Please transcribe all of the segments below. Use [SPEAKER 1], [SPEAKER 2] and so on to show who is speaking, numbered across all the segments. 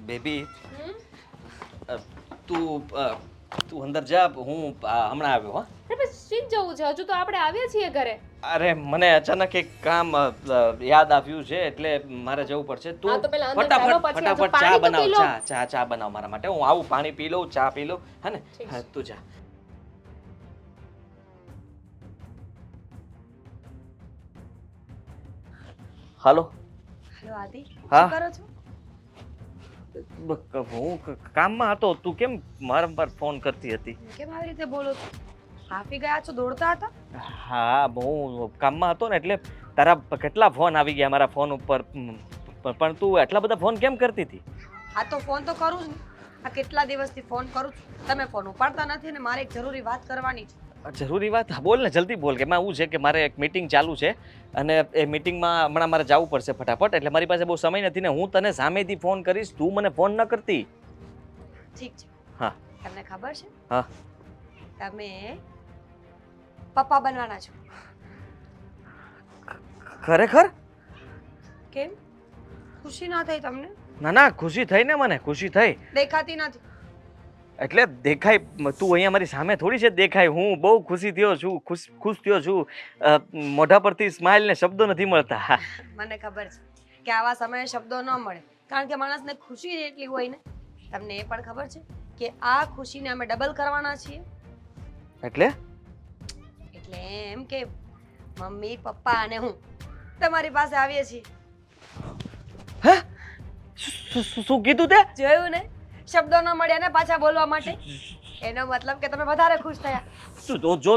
[SPEAKER 1] Baby તું તું અંદર જા હું હમણાં આવ્યો હા
[SPEAKER 2] અરે બસ શીખ જવું છે, હજુ તો આપણે આવ્યા છીએ ઘરે.
[SPEAKER 1] અરે મને અચાનક એક કામ યાદ આવ્યું છે એટલે મારે જવું પડશે
[SPEAKER 2] હા,
[SPEAKER 1] તું
[SPEAKER 2] તો પહેલા અંદર ચાલો, પછી આ જો
[SPEAKER 1] ફટાફટ ચા
[SPEAKER 2] પાણી તો
[SPEAKER 1] બનાવ
[SPEAKER 2] પી લો.
[SPEAKER 1] ચા બનાવ મારા માટે હું આવું પાણી પી લઉં ચા પી લઉં હે ને
[SPEAKER 2] ઠીક
[SPEAKER 1] હા
[SPEAKER 2] છે.
[SPEAKER 1] તું જા હાલો
[SPEAKER 3] હેલો આદિ,
[SPEAKER 1] હા.
[SPEAKER 3] શું કરો છો?
[SPEAKER 1] હું કામમાં હતો તું કેમ વારંવાર ફોન કરતી હતી
[SPEAKER 3] કેમ આવી રીતે બોલો છો? હાફી ગયા છો, દોડતા હતા?
[SPEAKER 1] હા હું કામમાં હતો ને એટલે તારા કેટલા ફોન આવી ગયા મારા ફોન ઉપર પણ તું એટલા બધા ફોન કેમ કરતી હતી
[SPEAKER 3] હા તો ફોન તો કરું જ ને. આ કેટલા દિવસથી ફોન કરું છું, તમે ફોન ઉપાડતા નથી ને મારે એક જરૂરી વાત કરવાની છે.
[SPEAKER 1] જરૂરી વાત હા, બોલ ને જલ્દી બોલ કે એમાં એવું છે કે મારે એક મીટિંગ ચાલુ છે અને એ મીટિંગમાં હમણાં મારે જવું પડશે ફટાફટ એટલે મારી પાસે બહુ સમય નથી ને હું તને સામેથી ફોન કરીશ તું મને ફોન ન કરતી
[SPEAKER 3] ઠીક છે.
[SPEAKER 1] હા
[SPEAKER 3] તમને ખબર છે
[SPEAKER 1] હા
[SPEAKER 3] તમે પપ્પા બનવાના છો?
[SPEAKER 1] ખરેખર
[SPEAKER 3] કેમ ખુશી ના થઈ તમને?
[SPEAKER 1] ના ના ખુશી થઈ ને મને ખુશી થઈ
[SPEAKER 3] દેખાતી નથી.
[SPEAKER 1] એટલે દેખાય તું અહીંયા મારી સામે થોડી છે દેખાય હું બહુ ખુશી થયો છું ખુશ થયો છું મોઢા પરથી સ્માઇલ ને શબ્દો નથી મળતા
[SPEAKER 3] મને ખબર છે કે આવા સમયે શબ્દો ન મળે, કારણ કે માણસને ખુશી જ એટલી હોય ને. તમને એ પણ ખબર છે કે આ ખુશીને અમે ડબલ કરવાના છીએ.
[SPEAKER 1] એટલે
[SPEAKER 3] એટલે એમ કે મમ્મી પપ્પા અને હું તમારી પાસે આવીએ છીએ.
[SPEAKER 1] હે શું કીધું તે
[SPEAKER 3] જોયું ને, શબ્દો ન મળ્યા ને પાછા બોલવા માટે. એનો મતલબ કે તમે વધારે ખુશ થયા.
[SPEAKER 1] જો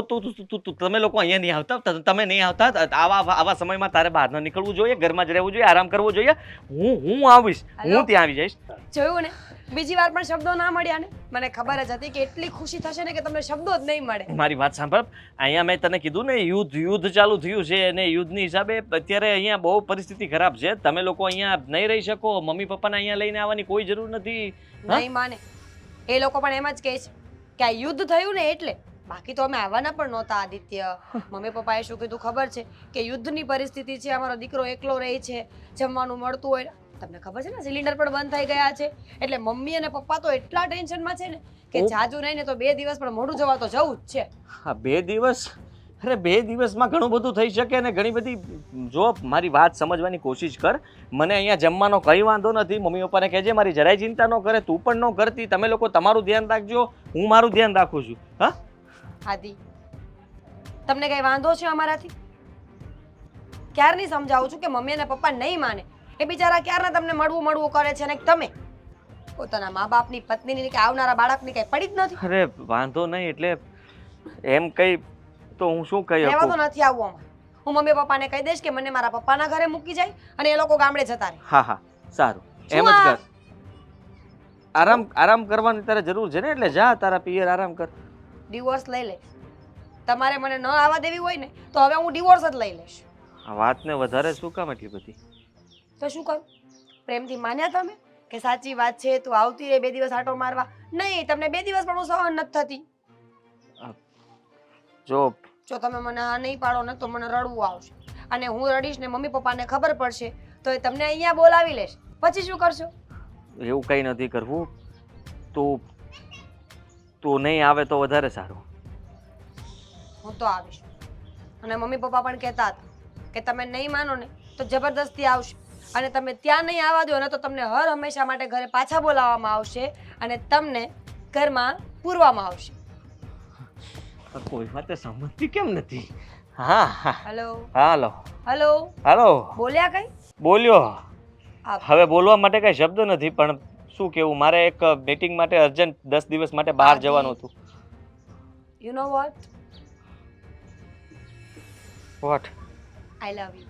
[SPEAKER 1] તમે લોકો અહીંયા નહીં આવતા તમે નહીં આવતા આવા સમયમાં તારે બહાર ન નીકળવું જોઈએ ઘરમાં જ રહેવું જોઈએ આરામ કરવો જોઈએ હું આવીશ હું ત્યાં આવી જઈશ
[SPEAKER 3] જોયું ને, બીજી વાર પણ શબ્દો ના મળ્યા ને. મને ખબર જ હતી કે એટલી ખુશી થશે ને કે તમને શબ્દો જ નહીં મળે.
[SPEAKER 1] મારી વાત સાંભળ અહીંયા મેં તને કીધું ને યુદ્ધ ચાલુ થયું છે અને યુદ્ધની હિસાબે અત્યારે અહીંયા બહુ પરિસ્થિતિ ખરાબ છે તમે લોકો અહીંયા નહીં રહી શકો મમ્મી પપ્પાને અહીંયા લઈને આવવાની કોઈ જરૂર નથી
[SPEAKER 3] નહીં માને. એ લોકો પણ એમ જ કહે છે કે આ યુદ્ધ થયું ને એટલે. બાકી તો અમે આવવાના પણ નહોતા આદિત્ય. મમ્મી પપ્પાએ શું કીધું ખબર છે કે યુદ્ધની પરિસ્થિતિ છે, અમારો દીકરો એકલો રહે છે, જમવાનું મળતું હોય. તમને ખબર છે ને સિલિન્ડર પણ બંધ થઈ ગયા છે એટલે મમ્મી અને પપ્પા તો એટલા ટેન્શનમાં છે ને કે જાજુ નહીં ને તો 2 દિવસ પણ મોઢું જોવા તો જવું જ છે.
[SPEAKER 1] હા 2 દિવસ અરે 2 દિવસમાં ઘણું બધું થઈ શકે અને ઘણી બધી જો મારી વાત સમજવાની કોશિશ કર મને અહીંયા જમવાનો કંઈ વાંધો નથી મમ્મી પપ્પાને કહેજે મારી જરાય ચિંતા ન કરે તું પણ ન કરતી તમે લોકો તમારું ધ્યાન રાખજો હું મારું ધ્યાન રાખું છું હા
[SPEAKER 3] આદિ તમને કઈ વાંધો છે અમારાથી? ક્યારની સમજાવું છું કે મમ્મી અને પપ્પા નહીં માને. એ બિચારા ક્યારના તમને મળવું કરે છે ને તમે પોતાના મા બાપની પત્નીની કે આવનારા બાળકની કઈ પડી જ નથી.
[SPEAKER 1] અરે વાંધો નહીં એટલે એમ કઈ તો હું શું કહી
[SPEAKER 3] રહેવા તો
[SPEAKER 1] શકું
[SPEAKER 3] નથી આવવું અમારે. હું મમ્મી પપ્પાને કહી દઈશ કે મને મારા પપ્પાના ઘરે મૂકી જાય અને એ લોકો ગામડે જતા રહે.
[SPEAKER 1] હા સારું એમ
[SPEAKER 3] શું
[SPEAKER 1] જ
[SPEAKER 3] આ?
[SPEAKER 1] કર આરામ કરવાની તારે જરૂર છે ને એટલે જા તારા પિયર આરામ કર
[SPEAKER 3] ડિવોર્સ લઈ લઈશ. તમારે મને ન આવવા દેવી હોય ને તો હવે હું ડિવોર્સ જ લઈ લઈશ.
[SPEAKER 1] આ વાતને વધારે શું કામ એટલી બધી
[SPEAKER 3] તો શું કરું? પ્રેમથી માન્યા તમે કે સાચી વાત છે તું આવતી રહે 2 દિવસ આટો મારવા? નહીં, તમને 2 દિવસ પણ હું સહન નથી થતી. જો તમે મને આ નહીં પાડો ને તો મને રડવું આવશે અને હું રડીશ ને મમ્મી પપ્પાને ખબર પડશે તો એ તમને અહીંયા બોલાવી લેશે. પછી શું કરશો?
[SPEAKER 1] એવું કંઈ નથી કરવું તું નહીં આવે તો વધારે સારું
[SPEAKER 3] હું તો આવીશ. અને મમ્મી પપ્પા પણ કહેતા હતા કે તમે નહીં માનો ને તો જબરદસ્તી આવશે અને તમે ત્યાં નહીં આવવા દો ને તો તમને હર હંમેશા માટે ઘરે પાછા બોલાવવામાં આવશે અને તમને ઘરમાં પૂરવામાં આવશે.
[SPEAKER 1] કોઈ વાતે સમજતી કેમ નથી હા
[SPEAKER 3] હેલો
[SPEAKER 1] હાલો
[SPEAKER 3] હેલો
[SPEAKER 1] હાલો
[SPEAKER 3] બોલ્યા કઈ?
[SPEAKER 1] બોલ્યો
[SPEAKER 3] આ
[SPEAKER 1] હવે બોલવા માટે કઈ શબ્દ નથી પણ શું કેવું મારે એક મીટિંગ માટે અર્જન્ટ 10 દિવસ માટે બહાર જવાનું હતું
[SPEAKER 3] you know what
[SPEAKER 1] what
[SPEAKER 3] I love you.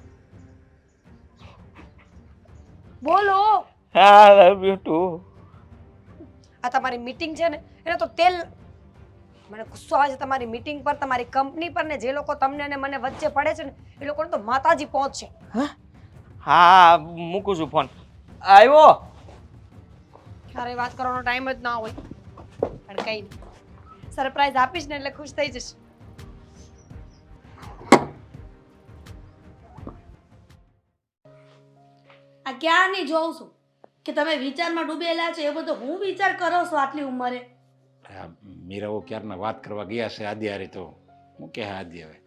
[SPEAKER 3] બોલો.
[SPEAKER 1] આઈ લવ યુ ટુ
[SPEAKER 3] આ તમારી મીટિંગ છે ને એને તો તેલ. મને ગુસ્સો આવે છે તમારી મીટિંગ પર, તમારી કંપની પર ને જે લોકો તમને અને મને વચ્ચે પડે છે ને એ લોકોને તો માતાજી પહોંચશે.
[SPEAKER 1] હા મૂકું છું ફોન આવ્યો
[SPEAKER 3] ક્યારે વાત કરવાનો ટાઈમ જ ના હોય પણ કઈ નહીં, સરપ્રાઈઝ આપીશ ને એટલે ખુશ થઈ જશે. આ ક્યારની જોઉં છું
[SPEAKER 4] કે તમે વિચારમાં ડૂબેલા છો એ બધો હું વિચાર કરો છો આટલી ઉંમરે?
[SPEAKER 5] આ મીરાઓ ક્યારના વાત કરવા ગયા છે આદિ હારી, તો હું કે હા આદિ હવે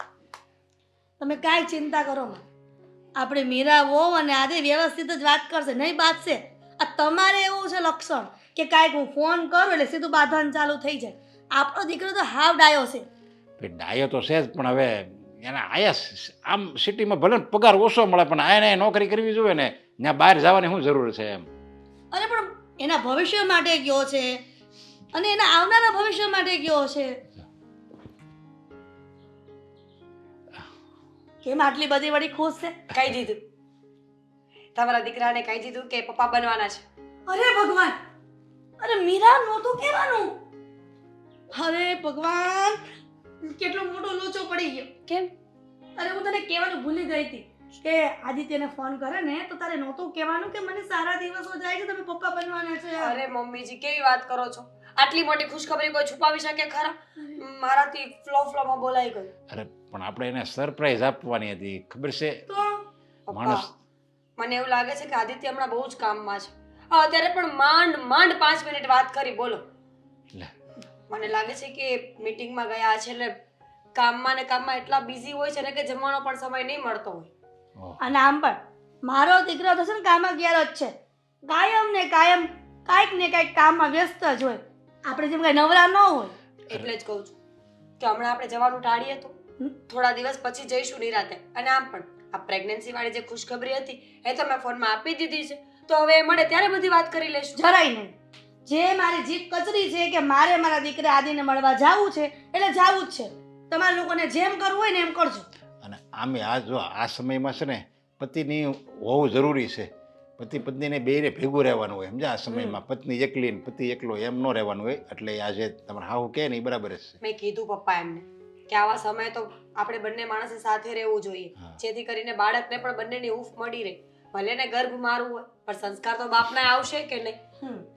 [SPEAKER 4] તમે કાંઈ ચિંતા કરો માં. આપણે મીરા વહુ અને આદે વ્યવસ્થિત જ વાત કરશે, નહીં બાંધશે. આ તમારે એવું છે લક્ષણ કે કાંઈક હું ફોન કરું એટલે સીધું બાંધવાનું ચાલુ થઈ જાય. આપણો દીકરો તો હાવ ડાયો છે.
[SPEAKER 5] ભાઈ ડાયો તો છે જ, પણ હવે એના આયા આમ સિટીમાં ભલે ને પગાર ઓછો મળે, પણ આને નોકરી કરવી જોઈએ ને, ત્યાં બહાર જવાની શું જરૂર છે એમ.
[SPEAKER 4] અરે પણ એના ભવિષ્ય માટે ગયો છે અને એના આવનારા ભવિષ્ય માટે ગયો છે. કેમ આટલી બધી વળી ખુશ છે?
[SPEAKER 3] કહી દીધું તમારા દીકરાને, કહી દીધું કે પપ્પા બનવાના છે.
[SPEAKER 4] અરે ભગવાન, અરે મીરા નહોતું કહેવાનું. અરે ભગવાન, કેટલો મોટો લોચો પડી ગયો.
[SPEAKER 3] કેમ?
[SPEAKER 4] અરે હું તને કહેવાનું ભૂલી ગઈ હતી કે આદિત્યને ફોન કરે ને તો તારે નહોતું કહેવાનું કે મને સારા દિવસો જાય છે, તમે પપ્પા બનવાના છે.
[SPEAKER 3] અરે મમ્મીજી કેવી વાત કરો છો? આટલી મોટી ખુશખબરી કોઈ છુપાવી શકે ખરા? મારાથી ફ્લોમાં બોલાઈ ગયું.
[SPEAKER 5] અરે પણ આપણે એને સરપ્રાઈઝ આપવાની હતી, ખબર છે?
[SPEAKER 4] તો
[SPEAKER 5] માણસ
[SPEAKER 3] પપ્પા, મને એવું લાગે છે કે આદિત્ય હમણાં બહુ જ કામમાં છે. અત્યારે પણ માંડ 5 મિનિટ વાત કરી, બોલો.
[SPEAKER 5] લે,
[SPEAKER 3] મને લાગે છે કે મીટિંગમાં ગયા છે એટલે કામમાં ને કામમાં એટલા બિઝી હોય છે ને કે જમવાનો પણ સમય નહીં મળતો હોય.
[SPEAKER 5] ઓહ,
[SPEAKER 4] અને આમ પણ મારો દીકરો તો છે ને કામમાં ગયેલો જ છે. કાયમ ને કાયમ કાંઈક ને કાંઈક કામમાં વ્યસ્ત જ હોય. આપણે જેમ કાંઈ નવરા ન હોય.
[SPEAKER 3] એટલે જ કહું છું કે હમણાં આપણે જવાનું ટાળીએ તો થોડા દિવસ પછી જઈશું નિરાતે. અને આમ પણ આ પ્રેગ્નન્સી વાળી જે ખુશખબરી હતી એ તો મેં ફોનમાં આપી દીધી છે, તો હવે એ મળે ત્યારે બધી વાત કરી લેશું.
[SPEAKER 4] જરાય નહીં. જે મારી જીભ કચરી છે કે મારે મારા દીકરા આદિને મળવા જાવું છે એટલે જાવું જ છે. તમારા લોકોને જેમ કરવું હોય ને એમ કરજો.
[SPEAKER 5] અને આમે આ જો આ સમયમાં છે ને પતિની હોવું જરૂરી છે. પતિ પત્નીને બેયને ભેગું રહેવાનું હોય, સમજ્યા? આ સમયમાં પત્ની એકલી ને પતિ એકલો એમ ન રહેવાનું હોય. એટલે આજે તમારે હાવ કહે ને એ બરાબર જ છે.
[SPEAKER 3] મેં કીધું પપ્પા એમને કે આવા સમયે તો આપણે બંને માણસે સાથે રહેવું જોઈએ,
[SPEAKER 5] હા.
[SPEAKER 3] જેથી કરીને બાળકને પણ બંનેની હૂંફ મળી રહે. ભલે ને ગર્ભ મારું હોય પણ સંસ્કાર તો બાપને આવશે કે નહીં?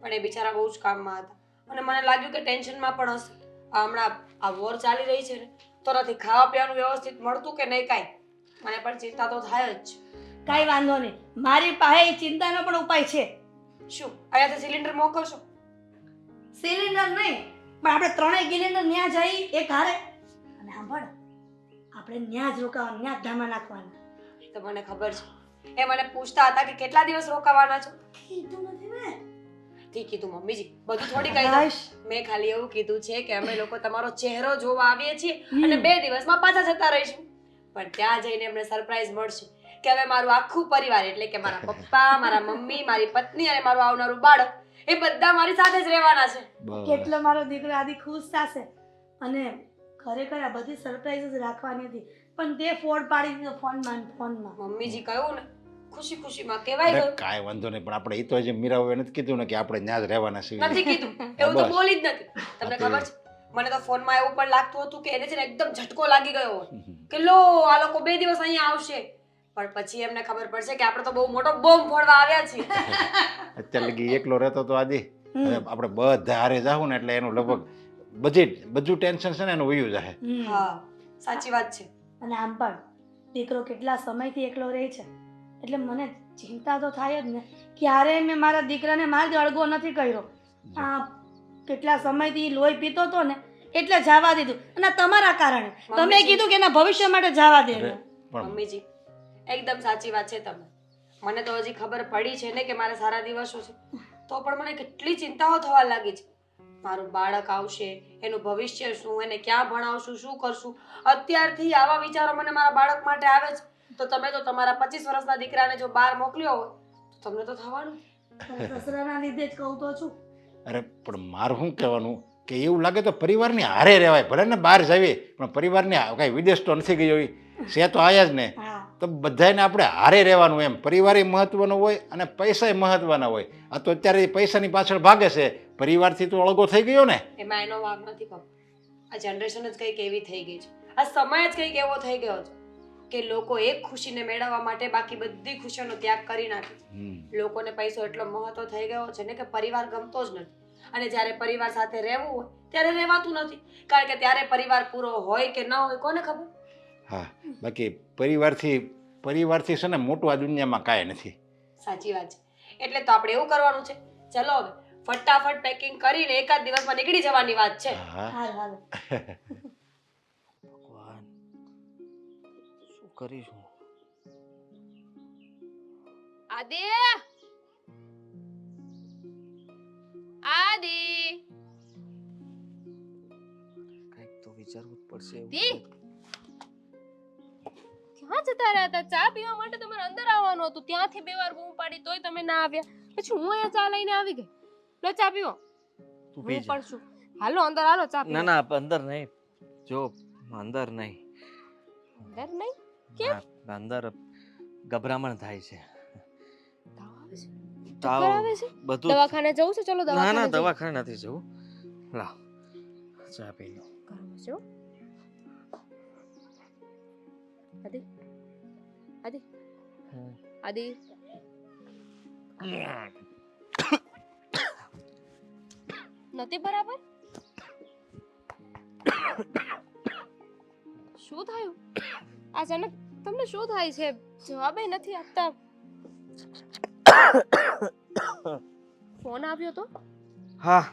[SPEAKER 3] પણ એ બિચારા બહુ જ કામમાં હતા અને મને લાગ્યું કે ટેન્શનમાં પણ હશે. હમણાં આ વોર ચાલી રહી છે ને, તો નથી ખાવા પીવાનું વ્યવસ્થિત મળતું કે નહીં કાંઈ. મને પણ ચિંતા તો થાય જ.
[SPEAKER 4] કાંઈ વાંધો નહીં, મારી પાસે એ ચિંતાનો પણ ઉપાય છે.
[SPEAKER 3] શું અહીંયાથી સિલિન્ડર મોકલશો?
[SPEAKER 4] સિલિન્ડર નહીં, પણ આપણે ત્રણેય સિલિન્ડર ન્યા જઈ એક હારે. અને સાંભળ, આપણે ન્યા જ રોકાવાનું, ન્યા જ ધામા નાખવાના.
[SPEAKER 3] એ તો મને ખબર છે. એ મને પૂછતા હતા કે કેટલા દિવસ રોકાવાના છો.
[SPEAKER 4] કીધું નથી મેં.
[SPEAKER 3] ઠીક કીધું મમ્મીજી, બધું થોડી કહી દો.
[SPEAKER 4] હાશ.
[SPEAKER 3] મેં ખાલી એવું કીધું છે કે અમે લોકો તમારો ચહેરો જોવા આવીએ છીએ અને 2 દિવસમાં પાછા જતા રહીશું. પણ ત્યાં જઈને અમને સરપ્રાઈઝ મળશે કે હવે મારું આખું પરિવાર, એટલે કે મારા પપ્પા, મારા મમ્મી, મારી પત્ની અને મારું આવનારું બાળક, એ બધા મારી સાથે જ રહેવાના છે.
[SPEAKER 5] બસ.
[SPEAKER 4] કેટલો મારો દીકરો આદિ ખુશ થશે. અને ખરેખર આ બધી સરપ્રાઈઝ જ રાખવાની હતી, પણ તે ફોડ પાડી દીધો ફોનમાં.
[SPEAKER 3] મમ્મીજી કહ્યું ને, ખુશી ખુશીમાં કહેવાય
[SPEAKER 5] અરે
[SPEAKER 3] ગયું.
[SPEAKER 5] કાંઈ વાંધો નહીં, પણ આપણે એ તો હજી મીરાઓએ નથી કીધું ને કે આપણે ત્યાં જ રહેવાના છીએ.
[SPEAKER 3] નથી કીધું, એવું તો
[SPEAKER 5] બસ.
[SPEAKER 3] બોલી જ નથી. તમને ખબર છે, મને તો ફોનમાં એવું પણ લાગતું હતું કે એને છે ને એકદમ ઝટકો લાગી ગયો હોય કે લો આ લોકો 2 દિવસ અહીંયા આવશે. પણ પછી એમને ખબર પડશે કે આપણે તો બહુ મોટો બોમ્બ ફોડવા આવ્યા છીએ.
[SPEAKER 5] અત્યારે લગી એકલો રહેતો તો આજે હવે આપણે બધા હારે જાવું ને એટલે એનું લગભગ બધું ટેન્શન છે ને એનું વયું જાય.
[SPEAKER 3] હા, સાચી વાત છે.
[SPEAKER 4] અને આમ પણ દીકરો કેટલા સમયથી એકલો રહે છે એટલે મને ચિંતા તો થાય જ ને. ક્યારેય મેં મારા દીકરાને માર્ગ અળગો નથી કર્યો. આ કેટલા સમયથી લોહી પીતો હતો ને એટલે જવા દીધું. અને આ તમારા કારણે તમે કીધું કે એના ભવિષ્ય માટે જવા દે.
[SPEAKER 5] પણ
[SPEAKER 3] મમ્મીજી એકદમ સાચી વાત છે. તમે મને તો હજી ખબર પડી છે ને કે મારા સારા દિવસો છે, તો પણ મને કેટલી ચિંતાઓ થવા લાગી છે. મારું બાળક આવશે, એનું ભવિષ્ય શું, એને ક્યાં ભણાવશું, શું કરશું. અત્યારથી આવા વિચારો મને મારા બાળક માટે આવે છે. તો તમે તો તમારા 25 વર્ષના દીકરાને જો બહાર મોકલ્યો હોય તો તમને તો થવાનું.
[SPEAKER 4] સસરાના લીધે જ કહું તો છું.
[SPEAKER 5] અરે પણ મારું શું કહેવાનું કે એવું લાગે તો પરિવારની હારે રહેવાય. ભલે ને બહાર જઈએ પણ પરિવારની કાંઈ વિદેશ તો નથી ગયો, છે તો આયા જ ને.
[SPEAKER 4] હા,
[SPEAKER 5] તો બધાને આપણે હારે રહેવાનું એમ. પરિવાર મહત્વનો હોય અને પૈસા મહત્વના હોય. આ તો અત્યારે પૈસાની પાછળ ભાગે છે, પરિવારથી તો અળગો થઈ ગયો ને.
[SPEAKER 3] એમાં એનો વાગ નથી પપ્પા. આ જનરેશન જ કંઈક એવી થઈ ગઈ છે, આ સમય જ કંઈક એવો થઈ ગયો છે કે લોકો એક ખુશીને મેળવવા માટે બાકી બધી ખુશીઓનો ત્યાગ કરી નાખે છે. લોકોને પૈસો એટલો મહત્વ થઈ ગયો છે ને કે પરિવાર ગમતો જ નથી. અને જ્યારે પરિવાર સાથે રહેવું હોય ત્યારે રહેવાતું નથી, કારણ કે ત્યારે પરિવાર પૂરો હોય કે ન હોય કોને ખબર.
[SPEAKER 5] હા, બાકી પરિવારથી છે ને મોટું આ દુનિયામાં કાંઈ નથી.
[SPEAKER 3] સાચી વાત છે. એટલે તો આપણે એવું કરવાનું છે. ચલો હવે ફટાફટ પેકિંગ કરીને એકાદ દિવસમાં નીકળી જવાની વાત છે.
[SPEAKER 5] હા
[SPEAKER 4] હાલ હાલ
[SPEAKER 1] ભગવાન શું કરીશું?
[SPEAKER 2] આદિ આદિ
[SPEAKER 1] કંઈક તો વિચારવું જ પડશે એવું
[SPEAKER 2] દી.
[SPEAKER 1] છે.
[SPEAKER 2] ક્યાં જતા રહ્યા હતા? ચા પીવા માટે તમારે અંદર આવવાનું હતું. ત્યાંથી 2 વાર બૂમ પાડી તોય તમે ના આવ્યા. પછી હું અહીંયા ચા લઈને આવી ગઈ. લો ચા પીવો.
[SPEAKER 1] તું
[SPEAKER 2] હું
[SPEAKER 1] પી જા.
[SPEAKER 2] પણ શું? હાલો અંદર હાલો ચા પીવો.
[SPEAKER 1] ના ના અંદર નહીં. જો અંદર નહીં.
[SPEAKER 2] અંદર નહીં? કેમ?
[SPEAKER 1] હા, અંદર ગભરામણ થાય છે.
[SPEAKER 2] તાવ આવે છે?
[SPEAKER 1] તાવ
[SPEAKER 2] ચક્કર આવે છે?
[SPEAKER 1] બધું
[SPEAKER 2] દવાખાને જવું છે? ચલો
[SPEAKER 1] ના
[SPEAKER 2] દવાખાને
[SPEAKER 1] ના
[SPEAKER 2] જઈએ.
[SPEAKER 1] દવાખાને નથી જવું. લાવ ચા પી લો.
[SPEAKER 2] ગરમ છે હો. આદિ આદિ આદિ નથી બરાબર? શું થયું? અચાનક તમને શું થાય છે? જવાબ નથી આપતા. ફોન આવ્યો તો?
[SPEAKER 1] હા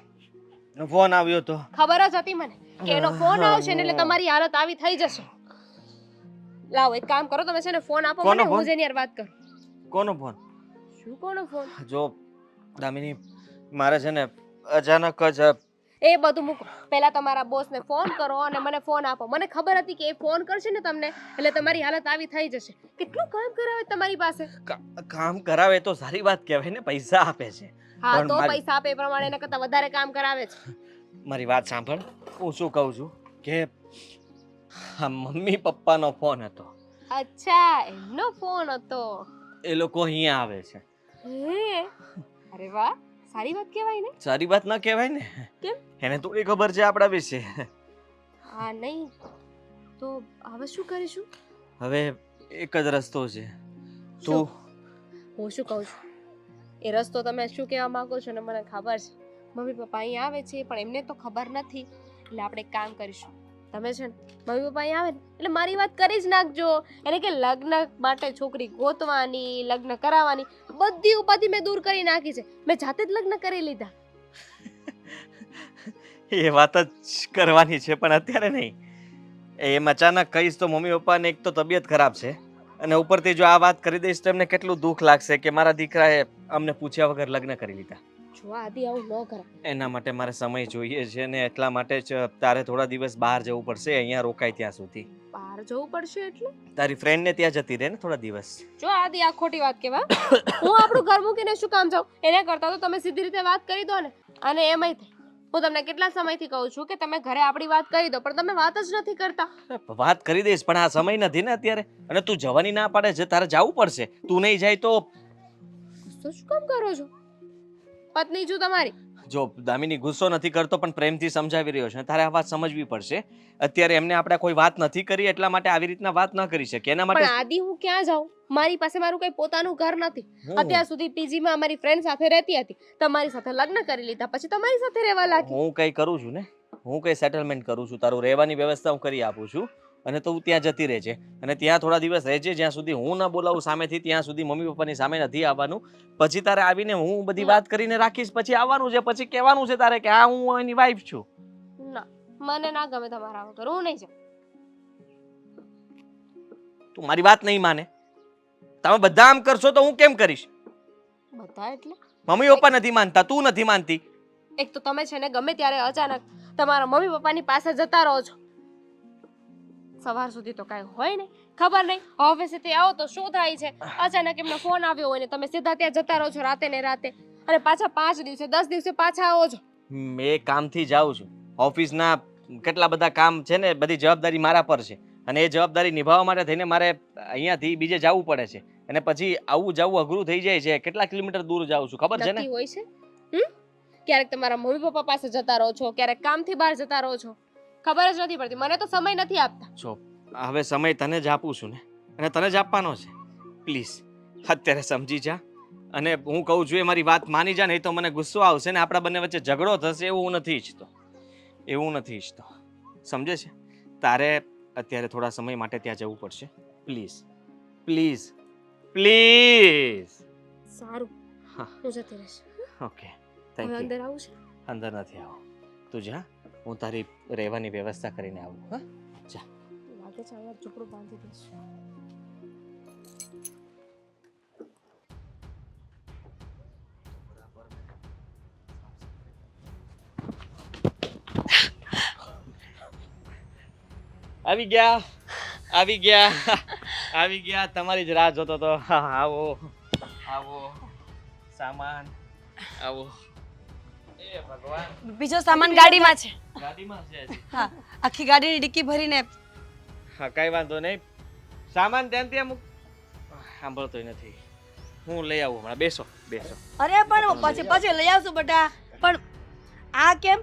[SPEAKER 1] ફોન આવ્યો તો.
[SPEAKER 2] ખબર જ હતી મને કે એનો ફોન આવશે ને એટલે તમારી હાલત આવી થઈ જશે. લાવો એક કામ કરો, તમે છે ને ફોન આપો
[SPEAKER 1] કોનો
[SPEAKER 2] મને,
[SPEAKER 1] ફોન?
[SPEAKER 2] હું જેની હારે વાત કરું.
[SPEAKER 1] કોનો ફોન?
[SPEAKER 2] શું કોનો ફોન?
[SPEAKER 1] જો દામિની મારે છે ને અચાનક જ
[SPEAKER 2] એ બધું મૂકો. પહેલા તમારા બોસને ફોન કરો અને મને ફોન આપો. મને ખબર હતી કે એ ફોન કરશે ને તમને એટલે તમારી હાલત આવી થઈ જશે. કેટલું કામ કરાવે તમારી પાસે.
[SPEAKER 1] કામ કરાવે તો સારી વાત કહેવાય ને, પૈસા આપે છે.
[SPEAKER 2] હા
[SPEAKER 1] પણ
[SPEAKER 2] તો
[SPEAKER 1] મારી-
[SPEAKER 2] પૈસા આપે એ પ્રમાણે એના કરતાં વધારે કામ કરાવે છે.
[SPEAKER 1] મારી વાત સાંભળ. હું શું કહું છું કે હા મમ્મી પપ્પાનો ફોન હતો.
[SPEAKER 2] અચ્છા એમનો ફોન હતો.
[SPEAKER 1] એ લોકો અહીંયા આવે છે.
[SPEAKER 2] હે અરે વાહ, સારી વાત કહેવાય ને.
[SPEAKER 1] સારી વાત ના કહેવાય ને.
[SPEAKER 2] કેમ?
[SPEAKER 1] એને થોડી ખબર છે આપણા વિશે.
[SPEAKER 2] હા નહીં તો હવે શું કરીશું?
[SPEAKER 1] હવે એક જ રસ્તો છે. તું
[SPEAKER 2] હું શું કહું છું એ રસ્તો તમે શું કહેવા માંગો છો ને મને ખબર છે. મમ્મી પપ્પા અહીં આવે છે પણ એમને તો ખબર નથી. એટલે આપણે એક કામ કરીશું. તમે છે ને મમ્મી પપ્પા અહીં આવે ને એટલે મારી વાત કરી જ નાખજો. એટલે કે લગ્ન માટે છોકરી ગોતવાની, લગ્ન કરાવવાની બધી ઉપાધિ મેં દૂર કરી નાખી છે. મેં જાતે જ લગ્ન કરી લીધા.
[SPEAKER 1] એ વાત જ કરવાની છે પણ અત્યારે નહીં. એમ અચાનક કહીશ તો મમ્મી પપ્પાને એક તો તબિયત ખરાબ છે અને ઉપરથી જો આ વાત કરી દઈશ તો એમને કેટલું દુઃખ લાગશે કે મારા દીકરાએ અમને પૂછ્યા વગર લગ્ન કરી લીધા.
[SPEAKER 2] જો આદિ આવું ન કરાય.
[SPEAKER 1] એના માટે મારે સમય જોઈએ છે ને એટલા માટે જ તારે થોડા દિવસ બહાર જવું પડશે. અહીંયા રોકાય ત્યાં સુધી.
[SPEAKER 2] બહાર જવું પડશે એટલે?
[SPEAKER 1] તારી ફ્રેન્ડને ત્યાં જતી રહે ને થોડા દિવસ.
[SPEAKER 2] જો આદિ આ ખોટી વાત કહેવા. હું આપણું ઘર મૂકીને શું કામ જાઉં? એના કરતાં તો તમે સીધી રીતે વાત કરી દો ને. અને એમાંય તે હું તમને કેટલા સમયથી કહું છું કે તમે ઘરે આપણી વાત કરી દો પણ તમે વાત જ નથી કરતા.
[SPEAKER 1] વાત કરી દઈશ પણ આ સમય નથી ને અત્યારે. અને તું જવાની ના પાડે છે, તારે જવું પડશે. તું નહીં જાય તો
[SPEAKER 2] ગુસ્સો શું કામ કરો છો? પત્ની છું તમારી.
[SPEAKER 1] જો દામિની ગુસ્સો નથી કરતો પણ પ્રેમથી સમજાવી રહ્યો છે. તારે આ વાત સમજવી પડશે. અત્યારે એમને આપણે કોઈ વાત નથી કરી એટલા માટે આવી રીતના વાત ન કરી શકે. એના
[SPEAKER 2] પણ
[SPEAKER 1] માટે
[SPEAKER 2] આદિ હું ક્યાં જાઉં? મારી પાસે મારું કઈ પોતાનું ઘર નથી.
[SPEAKER 1] હું-
[SPEAKER 2] અત્યાર સુધી પીજીમાં અમારી ફ્રેન્ડ સાથે રહેતી હતી. તમારી સાથે લગ્ન કરી લીધા પછી તમારી સાથે રહેવા લાગી.
[SPEAKER 1] હું કઈ કરું છું ને, હું કઈ સેટલમેન્ટ કરું છું. તારું રહેવાની વ્યવસ્થા હું કરી આપું છું અને તું ત્યાં જતી રહેજે અને ત્યાં થોડા દિવસ રહેજે. જ્યાં સુધી હું ના બોલાવું સામેથી ત્યાં સુધી મમ્મી પપ્પાની સામે નથી આવવાનું. પછી તારે આવીને હું બધી વાત કરીને રાખીશ. પછી આવવાનું છે, પછી કહેવાનું છે તારે કે હા હું એની વાઈફ છું.
[SPEAKER 2] ના મને ના ગમે તમારા વગર. હું નહીં જાઉં.
[SPEAKER 1] તું મારી વાત નહીં માને. તમે બધા આમ કરશો તો હું કેમ કરીશ?
[SPEAKER 2] બધા એટલે
[SPEAKER 1] મમ્મી પપ્પા નથી માનતા, તું નથી માનતી.
[SPEAKER 2] એક તો તમે છે ને ગમે ત્યારે અચાનક તમારા મમ્મી પપ્પાની પાસે જતા રહો છો. સવાર સુધી તો કાંઈ હોય નહીં, ખબર નહીં ઓફિસેથી આવો તો શું થાય છે. અચાનક એમનો ફોન આવ્યો હોય ને તમે સીધા ત્યાં જતા રહો છો રાતે ને રાતે અને પાછા 5 દિવસે 10 દિવસે પાછા આવો છો.
[SPEAKER 1] મેં કામથી જાઉં છું. ઓફિસના કેટલા બધા કામ છે ને, બધી જવાબદારી મારા પર છે અને એ જવાબદારી નિભાવવા માટે થઈને મારે અહીંયાથી બીજે જવું પડે છે અને પછી આવું જવું અઘરું થઈ જાય છે. કેટલા કિલોમીટર દૂર જાઉં છું ખબર છે ને?
[SPEAKER 2] નક્કી હોય છે. ક્યારેક તમારા મમ્મી પપ્પા પાસે જતા રહો છો, ક્યારેક કામથી બહાર જતા રહો છો. ખબર જ નથી પડતી. મને તો સમય નથી આપતા.
[SPEAKER 1] જો હવે સમય તને જ આપું છું ને અને તને જ આપવાનો છે. પ્લીઝ અત્યારે સમજી જા અને હું કહું છું એ મારી વાત માની જા, નહીં તો મને ગુસ્સો આવશે ને આપણા બંને વચ્ચે ઝઘડો થશે. એવું હું નથી ઈચ્છતો, એવું નથી ઈચ્છતો. સમજે છે? તારે અત્યારે થોડા સમય માટે ત્યાં જવું પડશે. Please please please.
[SPEAKER 2] સારું
[SPEAKER 1] હા.
[SPEAKER 2] હું જતી રહીશ.
[SPEAKER 1] ઓકે થેન્ક
[SPEAKER 2] હવે
[SPEAKER 1] યુ.
[SPEAKER 2] અંદર આવું છે.
[SPEAKER 1] અંદર નથી આવો. તું જા, હું તારી રહેવાની વ્યવસ્થા કરીને આવું. હા,
[SPEAKER 2] લાગે છે અહીંયા ઝૂંપડું બાંધી દઈશ.
[SPEAKER 1] આવી ગયા, આવી ગયા, આવી ગયા. તમારી જ રાહ જોતો તો. આવો, આવો, સામાન, આવો. એ ભગવાન,
[SPEAKER 3] બીજો સામાન ગાડીમાં છે.
[SPEAKER 1] ગાડીમાં છે હજી.
[SPEAKER 3] હા, આખી ગાડીની ડિક્કી ભરીને.
[SPEAKER 1] હા, કઈ વાંધો નહીં. સામાન ત્યાં ત્યાં મૂક. સાંભળતોય નથી. હું લઈ આવું હમણાં. બેસો, બેસો.
[SPEAKER 4] અરે પણ પછી લઈ આવશું બેટા. પણ આ કેમ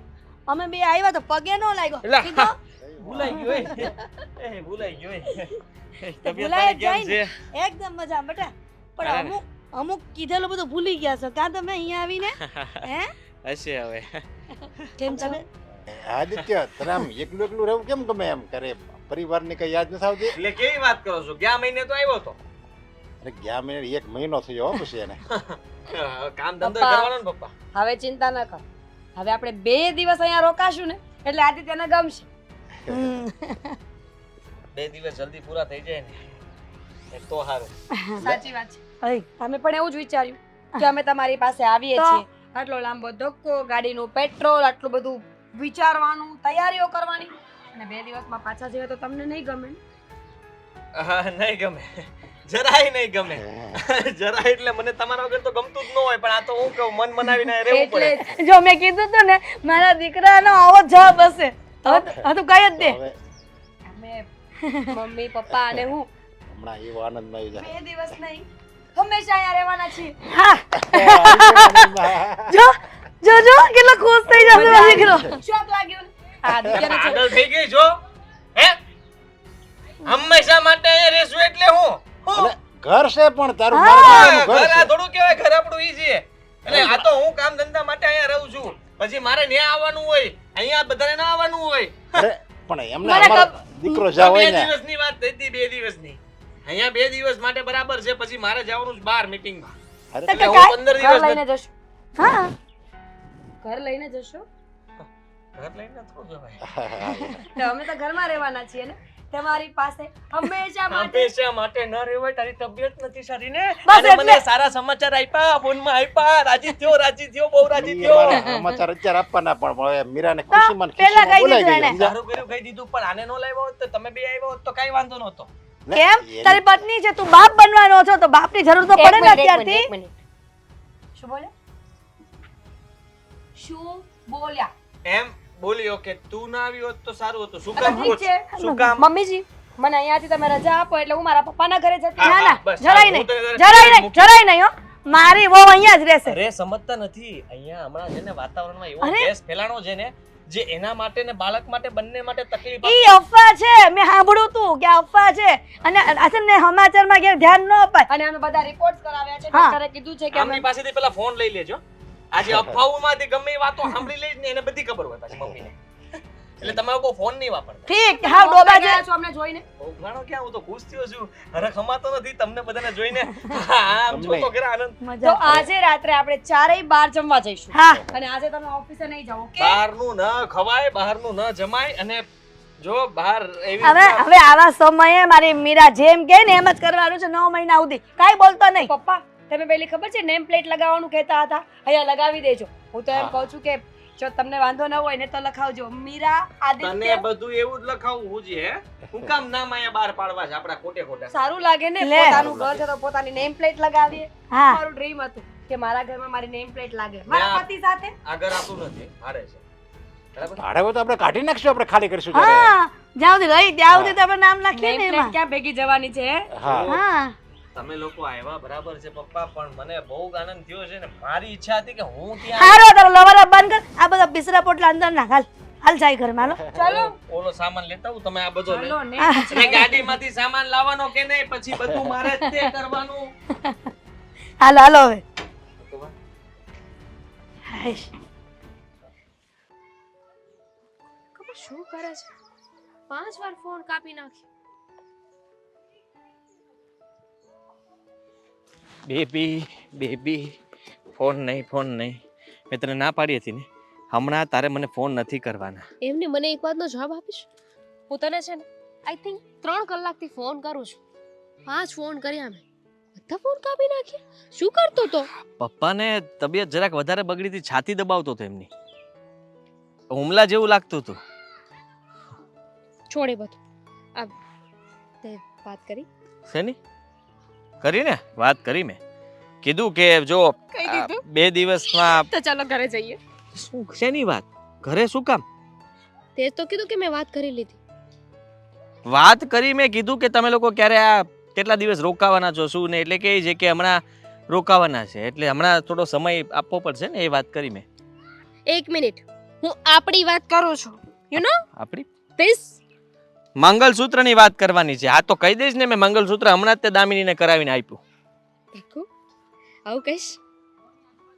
[SPEAKER 4] અમે બે આવ્યા તો પગે ન લાગ્યો
[SPEAKER 1] એલા,
[SPEAKER 4] કીધું,
[SPEAKER 1] ભૂલાઈ ગયો એ. એ ભૂલાઈ ગયો એ. તબિયત
[SPEAKER 4] ભૂલાય
[SPEAKER 1] પાણી
[SPEAKER 4] જ જાય
[SPEAKER 1] કેમ
[SPEAKER 4] ને.
[SPEAKER 1] છે?
[SPEAKER 4] એકદમ મજા બેટા. પણ
[SPEAKER 1] અરે.
[SPEAKER 4] અમુક કીધેલું બધું ભૂલી ગયા છો કાં તમે અહીંયા આવીને હે
[SPEAKER 1] હશે હવે.
[SPEAKER 3] કેમ છો?
[SPEAKER 5] આદિત્ય તને આમ એકલું એકલું રહેવું કેમ ગમે એમ કરે? પરિવારની કઈ યાદ નથી આવતી?
[SPEAKER 1] એટલે કેવી વાત કરો છો? ગયા મહિને તો આવ્યો તો.
[SPEAKER 5] અરે ગયા મહિને 1 મહિનો થયો હો પછી એને.
[SPEAKER 1] કામ ધંધો
[SPEAKER 3] પપ્પા.
[SPEAKER 1] કરવાનો ને પપ્પા.
[SPEAKER 3] હવે ચિંતા ન કર. હવે આપણે 2 દિવસ અહીંયા રોકાશું ને એટલે આદિત્યને ગમશે.
[SPEAKER 1] 2 દિવસ જલ્દી પૂરા થઈ જાય ને એ તો સારું.
[SPEAKER 3] સાચી વાત છે.
[SPEAKER 4] અય,
[SPEAKER 3] અમે પણ એવું જ વિચાર્યું કે અમે તમારી પાસે આવીએ
[SPEAKER 4] તો?
[SPEAKER 3] છીએ. આટલો લાંબો ધક્કો, ગાડીનું પેટ્રોલ, આટલું બધું વિચારવાનું, તૈયારીઓ કરવાની અને 2 દિવસમાં પાછા જઈએ તો તમને નહીં ગમે ને?
[SPEAKER 1] હા, નહીં ગમે. જરાય નહીં ગમે. જરાય એટલે મને તમારા વગર તો ગમતું જ ન હોય, પણ આ તો હું કહું મન મનાવીને રહેવું
[SPEAKER 3] એટલે
[SPEAKER 1] પડે.
[SPEAKER 4] જો મેં કીધું તું ને મારા દીકરાનો આવો જવાબ હશે. હવે તું કઈ જ દે.
[SPEAKER 5] હવે
[SPEAKER 3] અમે મમ્મી, પપ્પા અને હું
[SPEAKER 5] હમણાં એવો આનંદ આવી
[SPEAKER 3] 2 દિવસ નહીં હંમેશા અહીંયા રહેવાના છીએ.
[SPEAKER 5] જાય.
[SPEAKER 4] જો જો જો કેટલો ખુશ થઈ જશે મારો દીકરો.
[SPEAKER 3] શોખ લાગ્યો ને? આદિત્યને છે ને
[SPEAKER 1] પાગલ થઈ ગઈ છો? હે? હંમેશા માટે અહીંયા રહેશું એટલે હું?
[SPEAKER 5] અરે, ઘર છે પણ તારું
[SPEAKER 1] હા,
[SPEAKER 5] મારું ઘર
[SPEAKER 1] ઘર આ
[SPEAKER 5] છે.
[SPEAKER 1] થોડું કહેવાય, ઘર આપણું ઈ છે. એટલે આ તો હું કામ ધંધા માટે અહીંયા રહું છું. પછી મારે ન્યા આવવાનું હોય, અહીંયા બધાને ના આવવાનું હોય.
[SPEAKER 5] અરે પણ એમને
[SPEAKER 4] મને
[SPEAKER 5] અમારો દીકરો જા હોય
[SPEAKER 1] 2
[SPEAKER 5] ને.
[SPEAKER 1] દિવસની વાત થઈ હતી, 2 દિવસની. અહીંયા 2 દિવસ માટે બરાબર છે, પછી મારે જવાનું છે બહાર મીટિંગમાં.
[SPEAKER 5] અરે
[SPEAKER 1] એટલે હું 15
[SPEAKER 3] ઘર
[SPEAKER 1] દિવસ
[SPEAKER 3] લઈને જશો.
[SPEAKER 4] હા
[SPEAKER 3] ઘર લઈને જશો
[SPEAKER 1] ઘર લઈને થોડું જવાય.
[SPEAKER 3] તો અમે તો ઘરમાં રહેવાના છીએ ને તમારી પાસે હંમેશા માટે.
[SPEAKER 1] હંમેશા માટે ન રહેવાય. તારી તબિયત નથી સારી ને,
[SPEAKER 4] બસ
[SPEAKER 1] અને મને
[SPEAKER 4] એટલે.
[SPEAKER 1] સારા સમાચાર આપ્યા, ફોનમાં આપ્યા. રાજી થયો, બહુ રાજી
[SPEAKER 5] ઈ
[SPEAKER 1] થયો.
[SPEAKER 5] અમારા સમાચાર અત્યારે આપવાના પણ હવે મીરાને ખુશીમાં ને
[SPEAKER 4] પહેલા
[SPEAKER 5] ખુશીમાં
[SPEAKER 4] કહી
[SPEAKER 5] બોલાઈ
[SPEAKER 4] દીધું
[SPEAKER 5] ગઈ. સમજ્યા?
[SPEAKER 1] સારું કર્યું, કહી દીધું. પણ આને નો લાવ્યો હોત તો તમે બે આવ્યા હોત તો કઈ વાંધો નહોતો.
[SPEAKER 5] ને
[SPEAKER 4] કેમ
[SPEAKER 5] એની-
[SPEAKER 4] તારી પત્ની છે તું બાપ બનવાનો છો તો બાપની જરૂર તો પડે ને અત્યારથી.
[SPEAKER 3] એક મિનિટ. શું બોલ્યા? શું બોલ્યા?
[SPEAKER 1] એમ બોલ્યો કે તું ના આવી હોત તો સારું હતું. શું
[SPEAKER 3] આ
[SPEAKER 1] કામ
[SPEAKER 3] ઠીક
[SPEAKER 1] પૂછ?
[SPEAKER 3] છે.
[SPEAKER 1] શું કામ?
[SPEAKER 3] મમ્મીજી મને અહીંયાથી તમે રજા આપો એટલે હું મારા પપ્પાના ઘરે જતી
[SPEAKER 1] હા,
[SPEAKER 3] રહું.
[SPEAKER 4] ના ના
[SPEAKER 1] બસ,
[SPEAKER 4] જરાય
[SPEAKER 1] હું
[SPEAKER 4] નહીં
[SPEAKER 1] તને જરા
[SPEAKER 4] જરાય નહીં
[SPEAKER 1] મૂકી-
[SPEAKER 4] જરાય નહીં હો મારી વહુ અહીંયા જ રહેશે.
[SPEAKER 1] અરે સમજતા નથી. અહીંયા હમણાં છે ને વાતાવરણમાં એવો
[SPEAKER 4] અરે.
[SPEAKER 1] ગેસ ફેલાણો છે ને, જે એના માટે ને બાળક માટે બંને માટે તકલીફ
[SPEAKER 4] ઈ અફવા છે મેં સાંભળ્યું તું કે આ અફવા છે અને અસલ ને સમાચારમાં ક્યાંય ધ્યાન ન અપાય.
[SPEAKER 3] અને અમે બધા રિપોર્ટ કરાવ્યા છે.
[SPEAKER 4] હા.
[SPEAKER 3] ડોક્ટરે કીધું છે કે અમે
[SPEAKER 1] આમની પાસેથી પેલા ફોન લઈ લેજો. આજે અફવાઓમાંથી ગમે એ વાતો સાંભળી લઈ ને એને બધી ખબર હોય પાછી મમ્મીને. એટલે તમે લોકો ફોન નહીં વાપરતા.
[SPEAKER 4] ઠીક હાવ
[SPEAKER 3] ડોબા
[SPEAKER 4] ડોબા છે
[SPEAKER 3] ગયા છો અમને જોઈને.
[SPEAKER 1] ઓગળાણો ક્યાં? હું તો ખુશ થયો છું. હરખ ખમાતો નથી તમને બધાને જોઈને. આમ જો તો ખરા આનંદ.
[SPEAKER 3] તો
[SPEAKER 4] મજા
[SPEAKER 3] આજે રાત્રે આપણે ચારેય બહાર જમવા જઈશું.
[SPEAKER 4] હા
[SPEAKER 3] અને આજે તમે ઓફિસે નહીં જાઓ ઓકે?
[SPEAKER 1] બહારનું ન ખવાય, બહારનું ન જમાય. અને જો બહાર એવી
[SPEAKER 4] હવે
[SPEAKER 1] રીતના-
[SPEAKER 4] હવે આવા સમયે મારી મીરા જેમ કહે ને એમ જ કરવાનું છે 9 મહિના સુધી કાંઈ બોલતો નહીં.
[SPEAKER 3] પપ્પા તમે પેલી ખબર છે નેમ પ્લેટ લગાવવાનું કહેતા હતા, અહીંયા લગાવી દેજો. હું તો એમ
[SPEAKER 5] હા.
[SPEAKER 3] કહું છું કે જો તમને વાંધો ન હોય ને તો લખાવજો મીરા
[SPEAKER 1] તને
[SPEAKER 3] આદિત્ય.
[SPEAKER 1] બધું એવું જ લખાવવું છે હે? હું કામ નામ અહીંયા બહાર પાડવા છે આપડા ખોટે ખોટા?
[SPEAKER 3] સારું લાગે ને
[SPEAKER 4] લે.
[SPEAKER 3] પોતાનું ઘર છે તો પોતાની નેમ પ્લેટ લગાવીએ.
[SPEAKER 4] હા
[SPEAKER 3] મારું ડ્રીમ હતું કે મારા ઘરમાં મારી નેમ પ્લેટ લાગે મારા
[SPEAKER 1] ના.
[SPEAKER 3] પતિ સાથે.
[SPEAKER 1] આગળ આપતું નથી, હારે છે. બરાબર?
[SPEAKER 5] ભાડે હોય તો આપણે કાઢી નાખશું, આપણે ખાલી કરીશું ત્યારે.
[SPEAKER 4] હા જ્યાં સુધી રહી ત્યાં સુધી તો આપણે નામ નાખીએ
[SPEAKER 3] નેમ
[SPEAKER 4] ને
[SPEAKER 3] પ્લેટ
[SPEAKER 4] એમાં
[SPEAKER 3] ક્યાં ભેગી જવાની છે હે?
[SPEAKER 5] હા
[SPEAKER 4] હા
[SPEAKER 1] તમે લોકો આવ્યા બરાબર છે પપ્પા, પણ મને બહુ આનંદ થયો છે ને. મારી ઈચ્છા હતી કે હું ત્યાં
[SPEAKER 4] હારો તારો લવારા બંધ કર આ બધા બિસરા પોટલા અંદર નાખ હાલ હાલ જાય ઘરમાં હાલો.
[SPEAKER 3] ચાલો
[SPEAKER 1] ઓલો સામાન લેતા આવું, તમે આ બધો લઈ.
[SPEAKER 3] ચાલો ને
[SPEAKER 1] અને ગાડીમાંથી સામાન લાવવાનો કે નહીં, પછી બધું મારે જ તે કરવાનું.
[SPEAKER 4] હાલો હાલો હવે હાઈશ.
[SPEAKER 2] ખબર શું કરે છે? 5 વાર ફોન કાપી નાખ્યો.
[SPEAKER 1] બેબી બેબી ફોન નહીં મેં તને ના પાડી હતી ને હમણાં તારે મને ફોન નથી કરવાના.
[SPEAKER 2] એમને મને એક વાતનો જવાબ આપીશ? હું તને છે ને આઈ થિંક 3 કલાકથી ફોન કરું છું. 5 ફોન કર્યા મેં, બધા ફોન કાપી નાખ્યા. શું કરતો તો?
[SPEAKER 1] પપ્પાને તબિયત જરાક વધારે બગડી હતી, છાતી દબાવતો હતો એમની, હુમલા જેવું લાગતું હતું.
[SPEAKER 2] છોડે બધું. આ તે વાત કરી?
[SPEAKER 1] શેની કરી ને વાત કરી મેં કીધું કે જો
[SPEAKER 2] કઈ દીધું?
[SPEAKER 1] 2 દિવસમાં
[SPEAKER 2] તો ચાલો ઘરે જઈએ.
[SPEAKER 1] શું શેની વાત? ઘરે શું કામ?
[SPEAKER 2] તે જ તો કીધું કે મેં વાત કરી લીધી.
[SPEAKER 1] વાત કરી મેં કીધું કે તમે લોકો ક્યારે આ કેટલા દિવસ રોકાવાના છો શું ને, એટલે કે છે કે હમણાં રોકાવાના છે એટલે હમણાં થોડો સમય આપવો પડશે ને, એ વાત કરી મેં.
[SPEAKER 2] 1 મિનિટ, હું આપણી વાત કરું છું. યુ નો
[SPEAKER 1] આપણી
[SPEAKER 2] પ્લીઝ.
[SPEAKER 1] મંગલસૂત્રની વાત કરવાની છે. હા તો કહી દઈશ ને, મેં મંગલસૂત્ર હમણાં જ તે દામિનીને કરાવીને આપ્યું.
[SPEAKER 2] દેખો આવું કહીશ?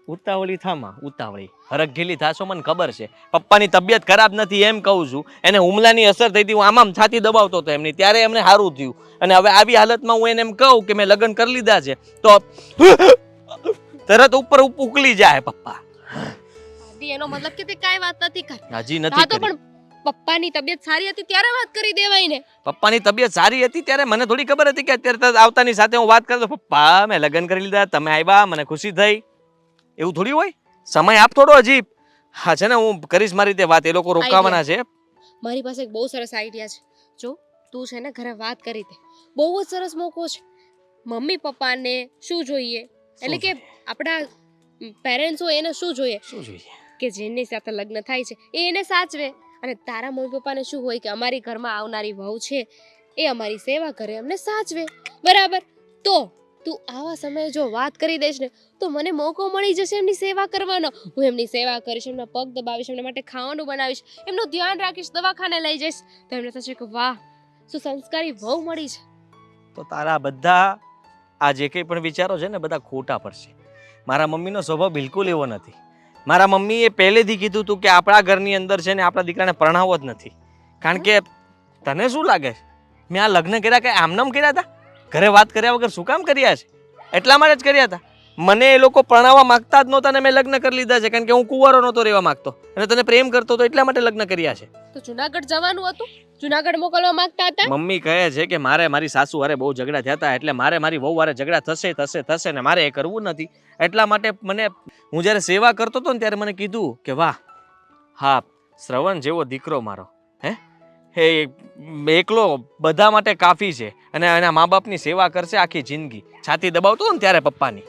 [SPEAKER 1] ઉતાવળી થામાં ઉતાવળી હરખ ઢીલી થાશો મને ખબર છે. પપ્પાની તબિયત ખરાબ નથી એમ કહું છું, એને હુમલાની અસર થઈ હતી, હું આમ છાતી દબાવતો હતો એમની, ત્યારે એમને સારું થયું. અને હવે આવી હાલતમાં હું એને એમ કહું કે મેં લગ્ન કરી લીધા છે તો તરત ઉપર ઉકલી જાય પપ્પા.
[SPEAKER 2] આદિ એનો મતલબ કે તે કાંઈ વાત નથી કરી.
[SPEAKER 1] હજી
[SPEAKER 2] હા
[SPEAKER 1] નથી
[SPEAKER 2] તો
[SPEAKER 1] કરી.
[SPEAKER 2] પણ પપ્પાની તબિયત સારી હતી ત્યારે વાત કરી દેવાય ને.
[SPEAKER 1] પપ્પાની તબિયત સારી હતી ત્યારે મને થોડી ખબર હતી કે અત્યારે તરત આવતાની સાથે હું વાત કરતો, પપ્પા મેં લગ્ન કરી લીધા, તમે આવ્યા, મને ખુશી થઈ, એવું થોડી હોય? સમય આપ થોડો હજી. હા છે ને, હું કરીશ મારી રીતે વાત, એ લોકો રોકાવાના છે.
[SPEAKER 2] મારી પાસે એક બહુ સરસ આઈડિયા છે. જો તું છે ને ઘરે વાત કરી દે, બહુ જ સરસ મોકો છે. મમ્મી પપ્પાને શું જોઈએ, એટલે કે આપણા પેરેન્ટ્સ હોય એને શું જોઈએ
[SPEAKER 1] શું જોઈએ?
[SPEAKER 2] કે જેની સાથે લગ્ન થાય છે એ એને સાચવે. અને તારા મમ્મી પપ્પાને શું હોય કે અમારી ઘરમાં આવનારી વહુ છે એ અમારી સેવા કરે, અમને સાચવે. બરાબર? તો તું આવા સમયે જો વાત કરી દઈશ ને તો મને મોકો મળી જશે એમની સેવા કરવાનો. હું એમની સેવા કરીશ, એમના પગ દબાવીશ, એમના માટે ખાવાનું બનાવીશ, એમનું ધ્યાન રાખીશ, દવાખાને લઈ જઈશ, તો એમને થશે કે વાહ શું સંસ્કારી વહુ મળી છે.
[SPEAKER 1] તો તારા બધા આ જે કંઈ પણ વિચારો છે ને બધા ખોટા પડશે. મારા મમ્મીનો સ્વભાવ બિલકુલ એવો નથી. મારા મમ્મીએ પહેલેથી કીધું હતું કે આપણા ઘરની અંદર છે ને આપણા દીકરાને પરણાવવો જ નથી. કારણ કે તને શું લાગે છે મેં આ લગ્ન કર્યા કે આમનામ કર્યા હતા? ઘરે વાત કર્યા વગર શું કામ કર્યા છે? એટલા માટે જ કર્યા હતા. મને એ લોકો પરણાવવા માંગતા જ નહોતા ને મેં લગ્ન કરી લીધા છે, કારણ કે હું કુંવારો નહોતો રહેવા માંગતો અને તને પ્રેમ કરતો હતો, એટલા માટે લગ્ન કર્યા છે.
[SPEAKER 2] તો જુનાગઢ જવાનું હતું, જુનાગઢ મોકલવા માંગતા હતા.
[SPEAKER 1] મમ્મી કહે છે કે મારે મારી સાસુ હારે બહુ ઝઘડા થયા હતા, એટલે મારે મારી વહુ હારે ઝઘડા થશે ને મારે એ કરવું નથી. એટલા માટે મને, હું જ્યારે સેવા કરતો હતો ને ત્યારે મને કીધું કે વાહ, હા શ્રવણ જેવો દીકરો મારો, એ એકલો બધા માટે કાફી છે અને એના મા બાપની સેવા કરશે આખી જિંદગી. છાતી દબાવતો હતો ને ત્યારે પપ્પાની.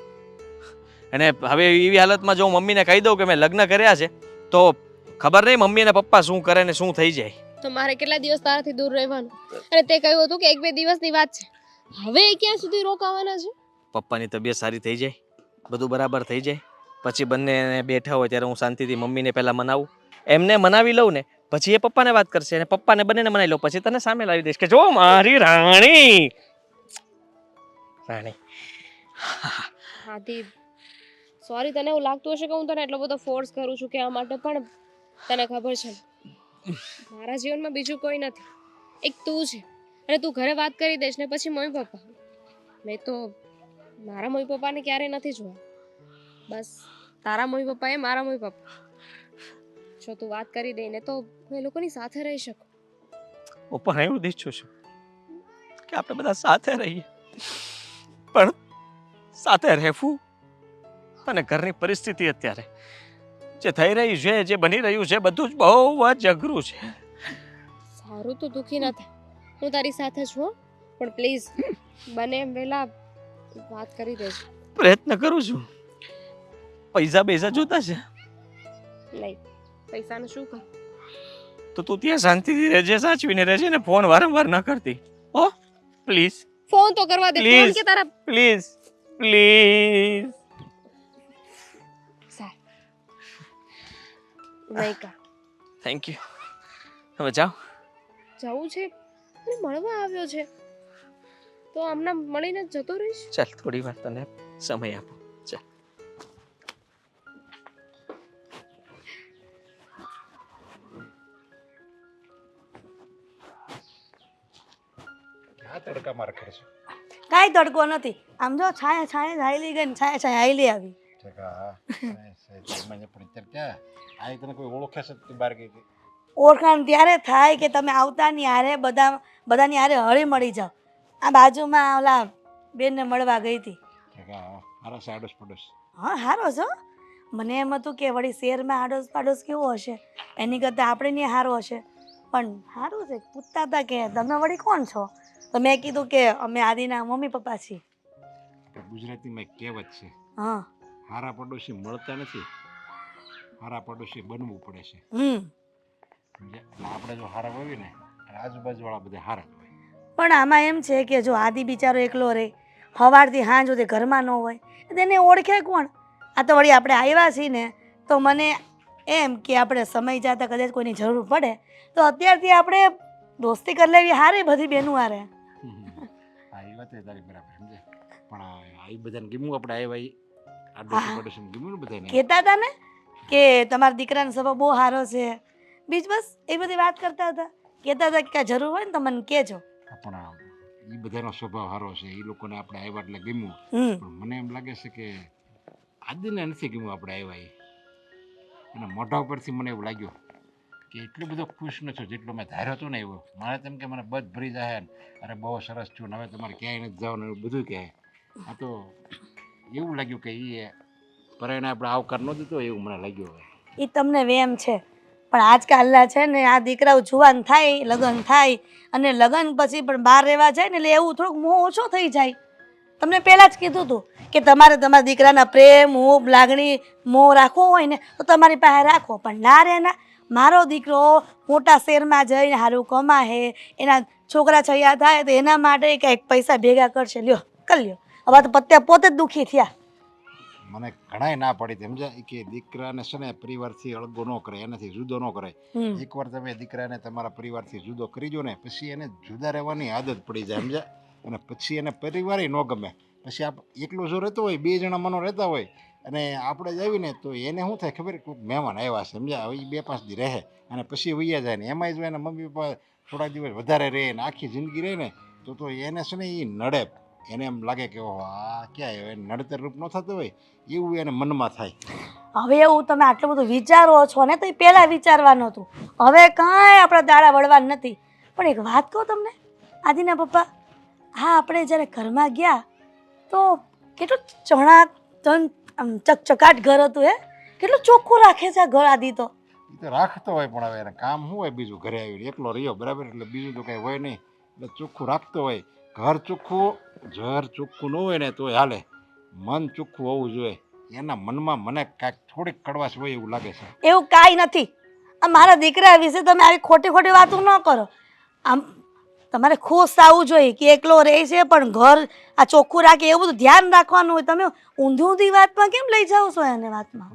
[SPEAKER 1] અને હવે એવી હાલતમાં જો હું મમ્મીને કહી દઉં કે મેં લગ્ન કર્યા છે તો ખબર નહીં મમ્મી અને પપ્પા શું કરે ને શું થઈ જાય.
[SPEAKER 2] તો મારે કેટલા દિવસ તારાથી દૂર રહેવાનું? અને તે કહ્યું હતું કે 1-2 દિવસની વાત છે. હવે ક્યાં સુધી રોકાવાના છે?
[SPEAKER 1] પપ્પાની તબિયત સારી થઈ જાય, બધું બરાબર થઈ જાય, પછી બંને બેઠા હોય ત્યારે હું શાંતિથી મમ્મીને પહેલાં મનાવું, એમને મનાવી લઉં ને પછી એ પપ્પાને વાત કરશે અને પપ્પાને બંનેને મનાવી લઉં, પછી તને સામે લાવી દઈશ કે જો મારી રાણી. રાણી
[SPEAKER 2] હાથી સોરી, તને એવું લાગતું હશે કે હું તને એટલો બધો ફોર્સ કરું છું કે આ માટે, પણ તને ખબર છે મારા જીવનમાં બીજું કોઈ નથી, એક તું છે. અને તું ઘરે વાત કરી દઈશ ને પછી મમ્મી પપ્પા, મેં તો મારા મમ્મી પપ્પાને ક્યારેય નથી જોયા, બસ તારા મમ્મી પપ્પા એ મારા મમ્મી પપ્પા. જો તું વાત કરી દે ને તો હું એ લોકોની સાથે રહી શકું.
[SPEAKER 1] હું પણ એવું ઈચ્છું છું કે આપણે બધા સાથે રહીએ, પણ સાથે રહેવું અને ઘરની પરિસ્થિતિ અત્યારે જે થઈ રહી છે, જે બની રહ્યું છે, બધું જ બહુ જ અઘરું છે.
[SPEAKER 2] સારું તો દુઃખી ન થાય, હું તારી સાથે છું હો. પણ પ્લીઝ બને એમ વહેલા વાત કરી દેજો.
[SPEAKER 1] પ્રયત્ન કરું છું. પૈસા જોતા છે
[SPEAKER 2] નહીં, પૈસાનું શું કર?
[SPEAKER 1] તો તું ત્યાં શાંતિથી રહેજે, સાચવીને રહેજે ને ફોન વારંવાર ન કરતી હો, પ્લીઝ.
[SPEAKER 2] ફોન તો કરવા દે. ફોન કે તારા
[SPEAKER 1] પ્લીઝ પ્લીઝ.
[SPEAKER 2] નહીં કર.
[SPEAKER 1] Thank you. હવે જાઓ.
[SPEAKER 2] જવું છે? મને મળવા આવ્યો છે તો આમના મળીને જ જતો રહીશ?
[SPEAKER 1] ચાલ થોડી વાર તને સમય આપો. ચાલ.
[SPEAKER 5] આ તડકા મારે કરે છે.
[SPEAKER 4] કાંઈ તડકો નથી. આમ જો છાયા છાયા હાઈલી ગઈ ને છાયા છાયા હાઈલી આવી.
[SPEAKER 5] ઠીક હા પણ અત્યારે ક્યાં આ તને કોઈ ઓળખે છે તું બહાર ગઈ હતી
[SPEAKER 4] ઓળખાણ ત્યારે થાય કે તમે આવતાની હારે બધાની હારે હળી મળી જાઓ. આ બાજુમાં ઓલા બેનને મળવા ગઈ હતી.
[SPEAKER 5] ઠીક હા મારા છે આડોશ પડોશ
[SPEAKER 4] હા હારો છો. મને એમ હતું કે વળી શહેરમાં આડોશ પાડોશ કેવો હશે, એની કરતાં આપણે નહીં સારો હશે. પણ સારું છે. પૂછતા હતા કે તમે વળી કોણ છો, તો મેં કીધું કે અમે આદિના મમ્મી પપ્પા છીએ.
[SPEAKER 5] આપણે ગુજરાતીમાં એક કહેવત છે
[SPEAKER 4] હા.
[SPEAKER 5] હારા પડોશી મળતા નથી, હારા પડોશી બનવું પડે છે. સમજ્યા? એટલે આપણે જો હારા હોઈએ ને આજુબાજુવાળા બધા હારા જ હોય.
[SPEAKER 4] પણ આમાં એમ છે કે જો આદિ બિચારો એકલો રહે, સવારથી સાંજ સુધી ઘરમાં ન હોય, તેને ઓળખે કોણ? આ તો વળી આપણે આવ્યા છીએ ને, તો મને એમ કે આપણે સમય જતાં કદાચ કોઈની જરૂર પડે તો અત્યારથી આપણે દોસ્તી કરી લેવી હારી બધી બહેનું હારે.
[SPEAKER 5] હા એ વાત તારી બરાબર સમજે પણ આ બધાને ગીમું આપણે આવ્યા આડોશી પડોશીને ગીમું ને બધાને
[SPEAKER 4] કહેતા હતા ને કે તમારા દીકરાનો સ્વભાવ બહુ સારો છે, બીજ બસ એ બધી વાત કરતા હતા. કહેતા હતા કે કાંઈ જરૂર હોય ને તો મને કહેજો.
[SPEAKER 5] પણ એ બધાનો સ્વભાવ સારો છે, એ લોકોને આપણે આવ્યા એટલે ગીમું. પણ મને એમ લાગે છે કે આદિને નથી ગીમું આપણે આવ્યા એના મોઢા ઉપરથી મને એવું લાગ્યું કે એટલો બધો ખુશ ન છો જેટલો મેં ધાર્યો હતો ને એવો. મારે તેમ કે મને બધ ભરી જાય ને અરે બહુ સરસ છું ને હવે તમારે ક્યાંય નથી જવાનું એવું બધું કહે. આ તો એવું લાગ્યું કે એ પરાયણે આપણે આવકાર ન દીધો એવું મને લાગ્યું. હવે
[SPEAKER 4] એ તમને વેમ છે, પણ આજકાલના છે ને આ દીકરાઓ જુવાન થાય, લગ્ન થાય અને લગ્ન પછી પણ બહાર રહેવા જાય ને એટલે એવું થોડુંક મોહ ઓછો થઈ જાય. તમને પહેલાં જ કીધું હતું કે તમારે તમારા દીકરાના પ્રેમ, હૂબ, લાગણી, મોહ રાખવો હોય ને તો તમારી પાસે રાખો, પણ ના રે ના. મારો દીકરો મોટા શહેરમાં જઈને સારું કમાશે, એના છોકરા છૈયા થાય તો એના માટે કંઈક પૈસા ભેગા કરશે. લ્યો કરી લ્યો. હવે તો પત્યા પોતે જ દુઃખી થયા.
[SPEAKER 5] મને ઘણાય ના પડી હતી સમજ્યા કે દીકરાને છે ને પરિવારથી અળગો ન કરે, એનાથી જુદો ન કરે. એકવાર તમે દીકરાને તમારા પરિવારથી જુદો કરી દો ને પછી એને જુદા રહેવાની આદત પડી જાય સમજ્યા. અને પછી એને પરિવારે ન ગમે. પછી એકલો જો રહેતો હોય, બે જણા મનો રહેતા હોય અને આપણે જ આવીને તો એને શું થાય ખબર, કોઈક મહેમાન આવ્યા છે સમજ્યા, હવે એ 2-5 દી રહે અને પછી વૈયા જાય ને એમાંય જો એના મમ્મી પપ્પા થોડા દિવસ વધારે રહે ને આખી જિંદગી રહે ને તો એને છે ને એ નડે. એને એમ લાગે કે ઓહો આ ક્યાં આવ્યો, એને નડતર રૂપ ન થતું હોય એવું એને મનમાં થાય.
[SPEAKER 4] હવે એવું તમે આટલું બધું વિચારો છો ને તો એ પહેલાં વિચારવાનું હતું. હવે કાંઈ આપણા દાડા વળવાનું નથી. પણ એક વાત કહું તમને આદિના પપ્પા, હા આપણે જ્યારે ઘરમાં ગયા તો કેટલું ચકચકાટ ઘર હતું. કેટલું ચોખ્ખું રાખે છે આ ઘર આદિ તો.
[SPEAKER 5] એ તો રાખતો હોય પણ હવે એને કામ શું હોય બીજું, ઘરે આવીને એકલો રહ્યો બરાબર એટલે બીજું તો કાંઈ હોય નહીં એટલે ચોખ્ખું રાખતો હોય. ઘર ચોખ્ખું ન હોય ને તો હાલે, મન ચોખ્ખું હોવું જોઈએ. એના મનમાં મને કાંઈક થોડીક કડવાશ હોય એવું લાગે છે.
[SPEAKER 4] એવું કાંઈ નથી. આ મારા દીકરા વિશે તમે આવી ખોટી ખોટી વાતો ન કરો. આમ તમારે ખુશ થવું જોઈએ કે એકલો રહે છે પણ ઘર આ ચોખ્ખું રાખે એવું બધું ધ્યાન રાખવાનું હોય. તમે ઊંધી વાતમાં કેમ લઈ જાઓ છો એને વાતમાં?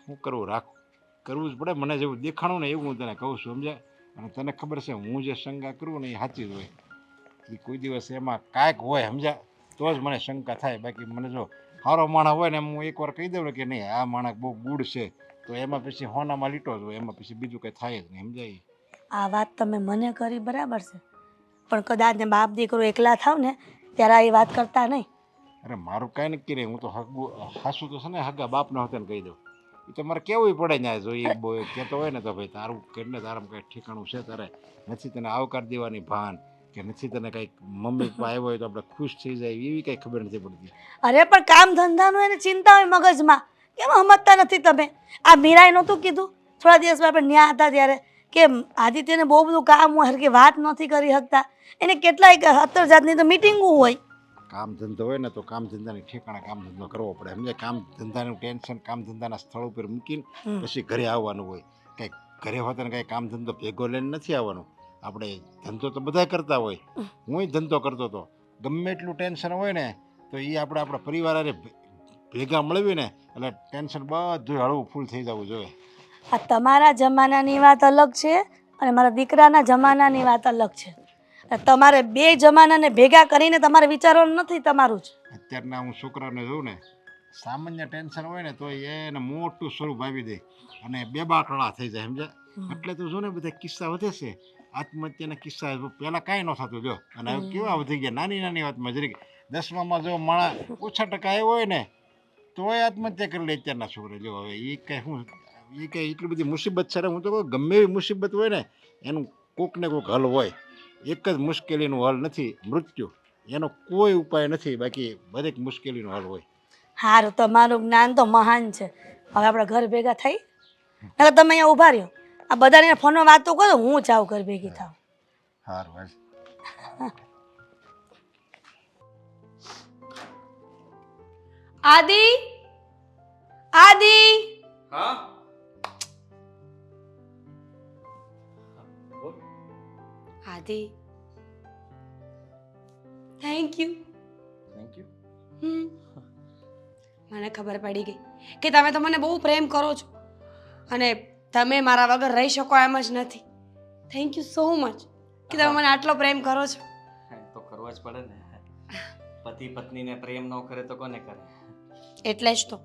[SPEAKER 5] શું કરવું જ પડે. મને જેવું દેખાણું ને એવું હું તને કહું છું સમજ્યા. અને તને ખબર છે હું જે શંકા કરું ને એ સાચી જ હોય. એ કોઈ દિવસ એમાં કાંઈક હોય સમજ્યા તો જ મને શંકા થાય. બાકી મને જો સારો માણસ હોય ને હું એકવાર કહી દઉં ને કે નહીં આ માણસ બહુ ગુડ છે તો એમાં પછી હોનામાં લીટો જ હોય, એમાં પછી બીજું કંઈ થાય જ નહીં સમજાય.
[SPEAKER 4] આ વાત તમે મને કરી બરાબર છે, પણ કદાચ ને બાપ દીકરો એકલા થાવ ને ત્યારે એ વાત કરતા નહીં.
[SPEAKER 5] અરે મારું કાંઈ નક્કી નહીં. હું તો હાસું તો છે ને હગા બાપને હોતે કહી દઉં. એ તો મારે કેવું પડે ને જો એ કહેતો હોય ને તો ભાઈ તારું કેટલે તારામાં કંઈક ઠેકાણું છે, તારે નથી તને આવકાર દેવાની ભાન કે નથી તને કંઈક મમ્મી પપ્પા આવ્યો હોય તો આપણે ખુશ થઈ જાય એવી કંઈ ખબર નથી પડતી.
[SPEAKER 4] અરે પણ કામ ધંધાનું એને ચિંતા હોય મગજમાં, કેમ સમજતા નથી તમે? આ મીરાએ નહોતું કીધું થોડા દિવસમાં આપણે ન્યા હતા ત્યારે કે આદિત્યને બહુ બધું કામ હોય, હરખી વાત નથી કરી શકતા, એને કેટલાય 17 જાતની તો મિટિંગો હોય.
[SPEAKER 5] કામ ધંધો હોય ને તો કામ ધંધાની ઠેકાણે કામ ધંધો કરવો પડે સમજે. કામ ધંધાનું ટેન્શન કામ ધંધાના સ્થળ ઉપર મૂકીને પછી ઘરે આવવાનું હોય. કંઈક ઘરે હોતા ને કંઈ કામ ધંધો ભેગો લઈને નથી આવવાનું. આપણે ધંધો તો બધા કરતા હોય, હું ધંધો કરતો હતો. ગમે એટલું ટેન્શન હોય ને તો એ આપણા પરિવાર ભેગા મળવીને એટલે ટેન્શન બધું હળવું ફૂલ થઈ જવું જોઈએ.
[SPEAKER 4] આ તમારા જમાનાની વાત અલગ છે અને મારા દીકરાના જમાનાની વાત અલગ છે. તમારે બે જમાનાને ભેગા કરીને તમારે વિચારવાનું નથી તમારું જ.
[SPEAKER 5] અત્યારના હું છોકરાને જોઉં ને સામાન્ય ટેન્શન હોય ને તો એને મોટું સ્વરૂપ આવી દે અને બેબાટળા થઈ જાય સમજે. એટલે તો જો ને બધા કિસ્સા વધે છે, આત્મહત્યાના કિસ્સા પહેલાં કાંઈ ન થતું જો અને હવે કેવા વધી ગયા નાની નાની વાતમાં. જરીક 10મામાં જો માણસ ઓછા ટકા આવ્યો હોય ને તોય આત્મહત્યા કરી લે અત્યારના છોકરા. જો હવે એ કંઈ શું એ કંઈ એટલી બધી મુસીબત છે હું તો કહું ગમે એવી મુસીબત હોય ને એનું કોક ને કોક હલ હોય. એક જ મુશ્કેલીનું હલ નથી મૃત્યુ, એનો કોઈ ઉપાય નથી, બાકી દરેક મુશ્કેલીનો હલ હોય.
[SPEAKER 4] સારું, તમારું જ્ઞાન તો મહાન છે. હવે આપણે ઘર ભેગા થઈ એટલે તમે અહીંયા ઊભા રહ્યો, આ બધાને ફોનમાં વાતો કરો, હું જાઉં ઘર ભેગી થાવ.
[SPEAKER 5] સારું હાલ.
[SPEAKER 3] આદિ, આદિ,
[SPEAKER 1] હા
[SPEAKER 3] આદિ, થેન્ક યુ.
[SPEAKER 1] Thank you.
[SPEAKER 3] મને ખબર પડી ગઈ કે તમે તો મને બહુ પ્રેમ કરો છો અને તમે મારા વગર રહી શકો એમ જ નથી. થેન્ક યુ સો મચ કે તમે મને આટલો પ્રેમ કરો છો.
[SPEAKER 1] તો કરવો જ પડે ને, પતિ પત્નીને પ્રેમ ન કરે તો કોને કરે?
[SPEAKER 3] એટલે જ તો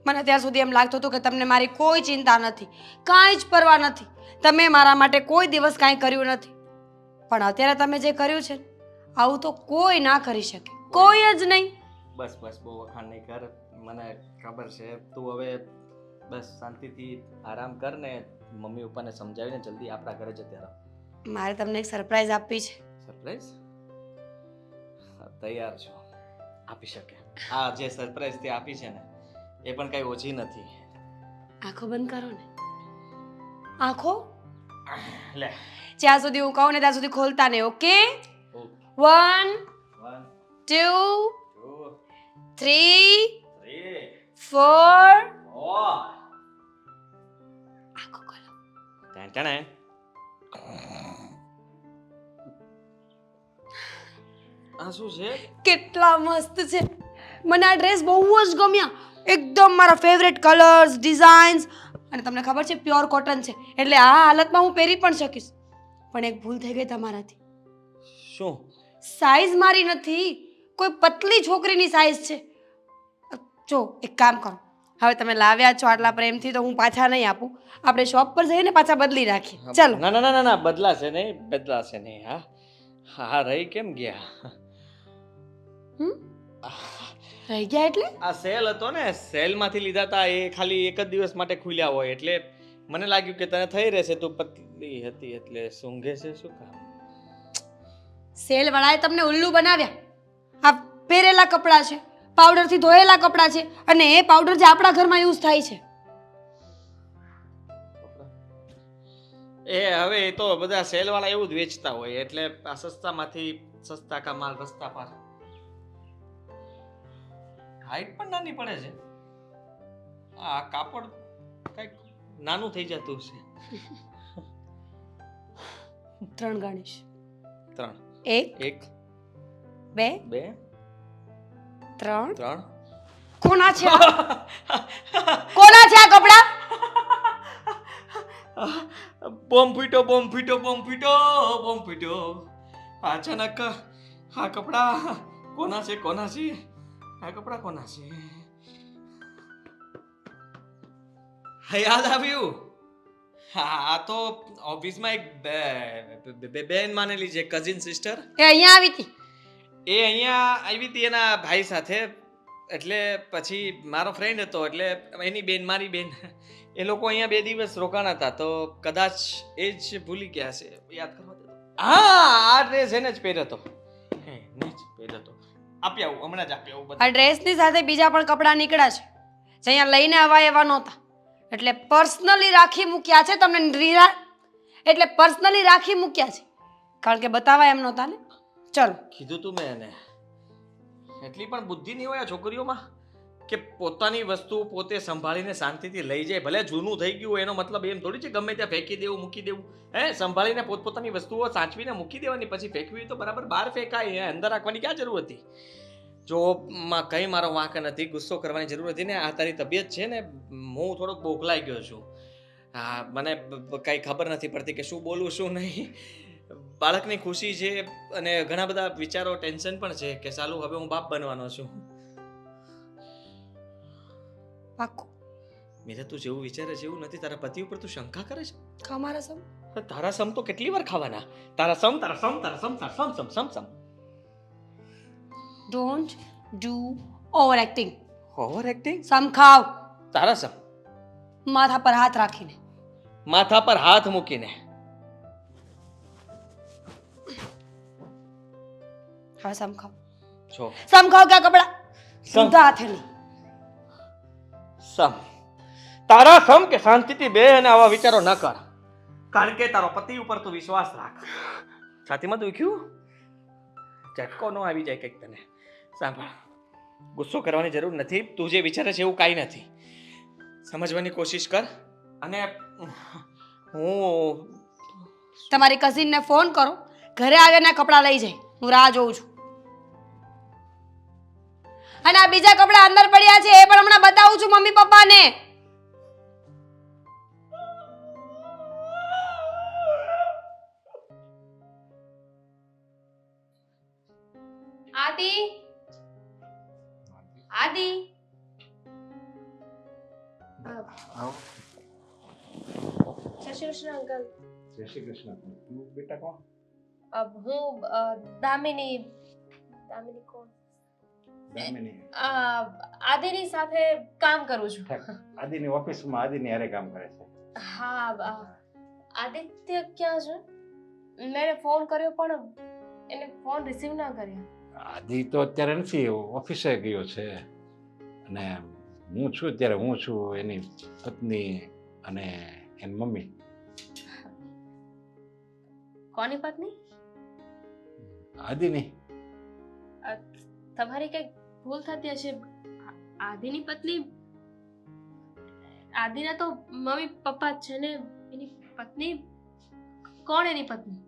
[SPEAKER 3] મને ત્યાં સુધી એમ લાગતું હતું કે તમને મારી કોઈ ચિંતા નથી, કાંઈ જ પરવા નથી, તમે મારા માટે કોઈ દિવસ કાંઈ કર્યું નથી. પણ અત્યારે તમે જે કર્યું છે આવું તો કોઈ ના કરી શકે, કોઈ જ નહીં.
[SPEAKER 1] બસ બસ બહુ વખાણ નહીં કર, મને ખબર છે. તું હવે બસ શાંતિથી આરામ કર ને મમ્મી પપ્પાને સમજાવીને જલ્દી આપણા ઘરે જતા રહો.
[SPEAKER 3] મારે તમને એક સરપ્રાઈઝ આપવી છે.
[SPEAKER 1] સરપ્રાઈઝ? તૈયાર છો, આપી શકે. આ જે સરપ્રાઈઝ તે આપી છે ને એ પણ કઈ ઓછી નથી.
[SPEAKER 3] આંખો બંધ કરો ને, આંખો.
[SPEAKER 1] લે
[SPEAKER 3] જ્યાં સુધી હું કહું ને ત્યાં સુધી ખોલતા નહીં. ઓકે? 1 2 3 4. આંખો ખોલો.
[SPEAKER 1] આ શું છે?
[SPEAKER 3] કેટલા મસ્ત છે. મને આ ડ્રેસ બહુ જ ગમ્યા, એકદમ મારા ફેવરેટ કલર્સ, ડિઝાઇન્સ, અને તમને ખબર છે પ્યોર કોટન છે એટલે આ હાલતમાં હું પહેરી પણ શકીશ. પણ એક ભૂલ થઈ ગઈ તમારાથી.
[SPEAKER 1] શું?
[SPEAKER 3] સાઈઝ મારી નથી, કોઈ પતલી છોકરીની સાઈઝ છે. જો એક કામ કરો, હવે તમે લાવ્યા છો આટલા પ્રેમથી તો હું પાછા નહીં આપું, આપણે શોપ પર જઈને પાછા બદલી નાખીએ. ચાલો.
[SPEAKER 1] ના ના ના ના બદલાશે નહીં, બદલાશે નહીં. હા હા રહી કેમ ગયા?
[SPEAKER 3] રહી ગયા એટલે?
[SPEAKER 1] આ સેલ હતો ને, સેલમાંથી લીધા હતા, એ ખાલી એક જ દિવસ માટે ખુલ્યા હોય એટલે મને લાગ્યું કે તને થઈ રહેશે, તું પતલી હતી એટલે સૂંઘે છે. શું કામ?
[SPEAKER 3] સેલ વાળાએ તમને ઉલ્લુ બનાવ્યા. આ પહેરેલા કપડાં છે, પાવડરથી ધોયેલા કપડાં છે, અને એ પાવડર જે આપણા ઘરમાં યુઝ થાય છે.
[SPEAKER 1] એ હવે એ તો બધા સેલ વાળા એવું જ વેચતા હોય એટલે આ સસ્તામાંથી સસ્તા કા માલ રસ્તા પર. હાઈટ પણ નાની પડે છે, આ કાપડ કઈક નાનું થઈ જતું છે.
[SPEAKER 3] 3 ગણીશ.
[SPEAKER 1] 3
[SPEAKER 3] 1
[SPEAKER 1] 1
[SPEAKER 3] 2
[SPEAKER 1] 2
[SPEAKER 3] 3.
[SPEAKER 1] 3
[SPEAKER 3] કોના છે આ? કોના છે આ કપડાં?
[SPEAKER 1] બોમ્બ ફૂટ્યો, બોમ્બ ફૂટ્યો, બોમ્બ ફૂટ્યો, બોમ્બ ફૂટ્યો. અચાનક આ કપડા કોના છે? કોના છે આ કપડા? કોના છે? હા યાદ આવ્યું. હા આ તો ઓફિસમાં એક બેન માનેલી છે, કઝિન સિસ્ટર.
[SPEAKER 3] એ અહીંયા આવી હતી.
[SPEAKER 1] એ અહીંયા આવી હતી એના ભાઈ સાથે, એટલે પછી મારો ફ્રેન્ડ હતો એટલે એની બેન, મારી બેન, એ લોકો અહીંયા 2 દિવસ રોકાણા હતા તો કદાચ એ જ ભૂલી ગયા છે. યાદ કરવા દે. હા આ ડ્રેસ એને જ પહેર્યો હતો, એને જ પહેર્યો હતો. આપી આવું, હમણાં જ આપી આવું.
[SPEAKER 3] આ ડ્રેસની સાથે બીજા પણ કપડાં નીકળ્યા છે જે અહીંયા લઈને આવા એવા નહોતા, એટલે પર્સનલી રાખી મૂક્યા છે તમને. એટલે પર્સનલી રાખી મૂક્યા છે કારણ કે બતાવા એમ નહોતા ને. ચલો.
[SPEAKER 1] કીધું તું મેં એને. એટલી પણ બુદ્ધિ નહીં હોય આ છોકરીઓમાં કે પોતાની વસ્તુ પોતે સંભાળીને શાંતિથી લઈ જાય. ભલે જૂનું થઈ ગયું એનો મતલબ એમ થોડી છે ગમે ત્યાં ફેંકી દેવું, મૂકી દેવું. સંભાળીને પોતપોતાની વસ્તુઓ સાચવીને મૂકી દેવાની, પછી ફેંકવી તો બરાબર બહાર ફેંકાય, અંદર રાખવાની ક્યાં જરૂર હતી? જો કંઈ મારો વાંક નથી, ગુસ્સો કરવાની જરૂર હતી ને. આ તારી તબિયત છે ને, હું થોડોક બોખલાઈ ગયો છું. હા મને કંઈ ખબર નથી પડતી કે શું બોલું શું નહીં. બાળકની ખુશી છે અને ઘણા બધા વિચારો, ટેન્શન પણ છે કે ચાલુ હવે હું બાપ બનવાનો છું.
[SPEAKER 3] પાક્કું?
[SPEAKER 1] મીરા તું જેવું વિચારે છે એવું નથી. તારા પતિ ઉપર તું શંકા કરે છે?
[SPEAKER 3] અમારા સમ
[SPEAKER 1] તારા સમ તો કેટલી વાર ખાવાના? તારા સમ, તારા સમ, તારા સમ, તારા સમ, સમ, સમ, સમ.
[SPEAKER 3] Don't do overacting.
[SPEAKER 1] Overacting?
[SPEAKER 3] સમખાવ
[SPEAKER 1] તારા સમ
[SPEAKER 3] માથા પર હાથ રાખીને.
[SPEAKER 1] માથા પર હાથ મૂકીને.
[SPEAKER 3] હવે સમખાવ
[SPEAKER 1] જો
[SPEAKER 3] સમખાવ કે કપડા
[SPEAKER 1] સમ
[SPEAKER 3] ઊંધા હાથે નહીં.
[SPEAKER 1] સમ તારા સમ કે શાંતિથી બે અને આવા વિચારો ન કર, કારણ કે તારો પતિ ઉપર તું વિશ્વાસ રાખ. છાતીમાં દુખ્યું? ઝટકો ન આવી જાય કંઈક તને. સાંભળ, ગુસ્સો કરવાની જરૂર નથી. તું જે વિચારે છે એવું કાંઈ નથી. સમજવાની કોશિશ કર. અને હું
[SPEAKER 3] તમારી કઝિનને ફોન કરો, ઘરે આવીને કપડાં લઈ જાય. હું રાહ જોઉં છું. અને આ બીજા કપડાં અંદર પડ્યા છે એ પણ હમણાં બતાવું છું મમ્મી પપ્પાને.
[SPEAKER 2] આદિ, આદિ,
[SPEAKER 5] આવો.
[SPEAKER 2] જય શ્રી કૃષ્ણ અંકલ.
[SPEAKER 5] જય શ્રી કૃષ્ણ. તું બેટા કોણ?
[SPEAKER 2] હું દામિની. દામિની કોણ?
[SPEAKER 5] દામિની.
[SPEAKER 2] આદિની સાથે કામ કરું છું.
[SPEAKER 5] આદિની ઓફિસમાં આદિની હારે કામ કરે છે.
[SPEAKER 2] હા, આદિત્ય ક્યાં છે? મેં ફોન કર્યો પણ એને ફોન રિસીવ ના કર્યો.
[SPEAKER 5] આદિ તો અત્યારે નથી, ઓફિસે ગયો છે. અને હું છું અત્યારે, હું છું એની પત્ની અને એની મમ્મી.
[SPEAKER 2] કોની પત્ની?
[SPEAKER 5] આદિની.
[SPEAKER 2] તમારી કઈક ભૂલ થતી હશે. આદિની પત્ની? આદિના તો મમ્મી પપ્પા જ છે ને. એની પત્ની કોણ? એની પત્ની?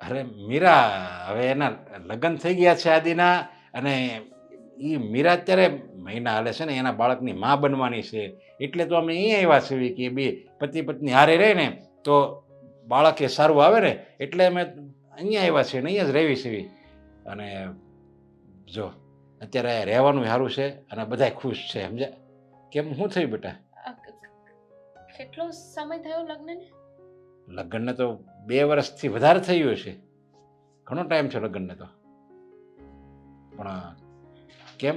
[SPEAKER 5] અરે મીરા, હવે એના લગ્ન થઈ ગયા છે આદિના. અને એ મીરા અત્યારે મહિના હાલે છે ને, એના બાળકની માં બનવાની છે. એટલે તો અમે અહીંયા આવ્યા છીએ કે બે પતિ પત્ની હારે રહે ને તો બાળક એ સારું આવે ને, એટલે અમે અહીંયા આવ્યા છીએ ને અહીંયા જ રહેવી છીએ. અને જો અત્યારે રહેવાનું સારું છે અને બધા ખુશ છે, સમજ્યા? કેમ, શું થયું બેટા?
[SPEAKER 2] કેટલો સમય થયો લગ્નને?
[SPEAKER 5] લગ્નને તો 2 વર્ષથી વધારે થયું હશે. ઘણો ટાઈમ છે લગ્નને તો. પણ કેમ,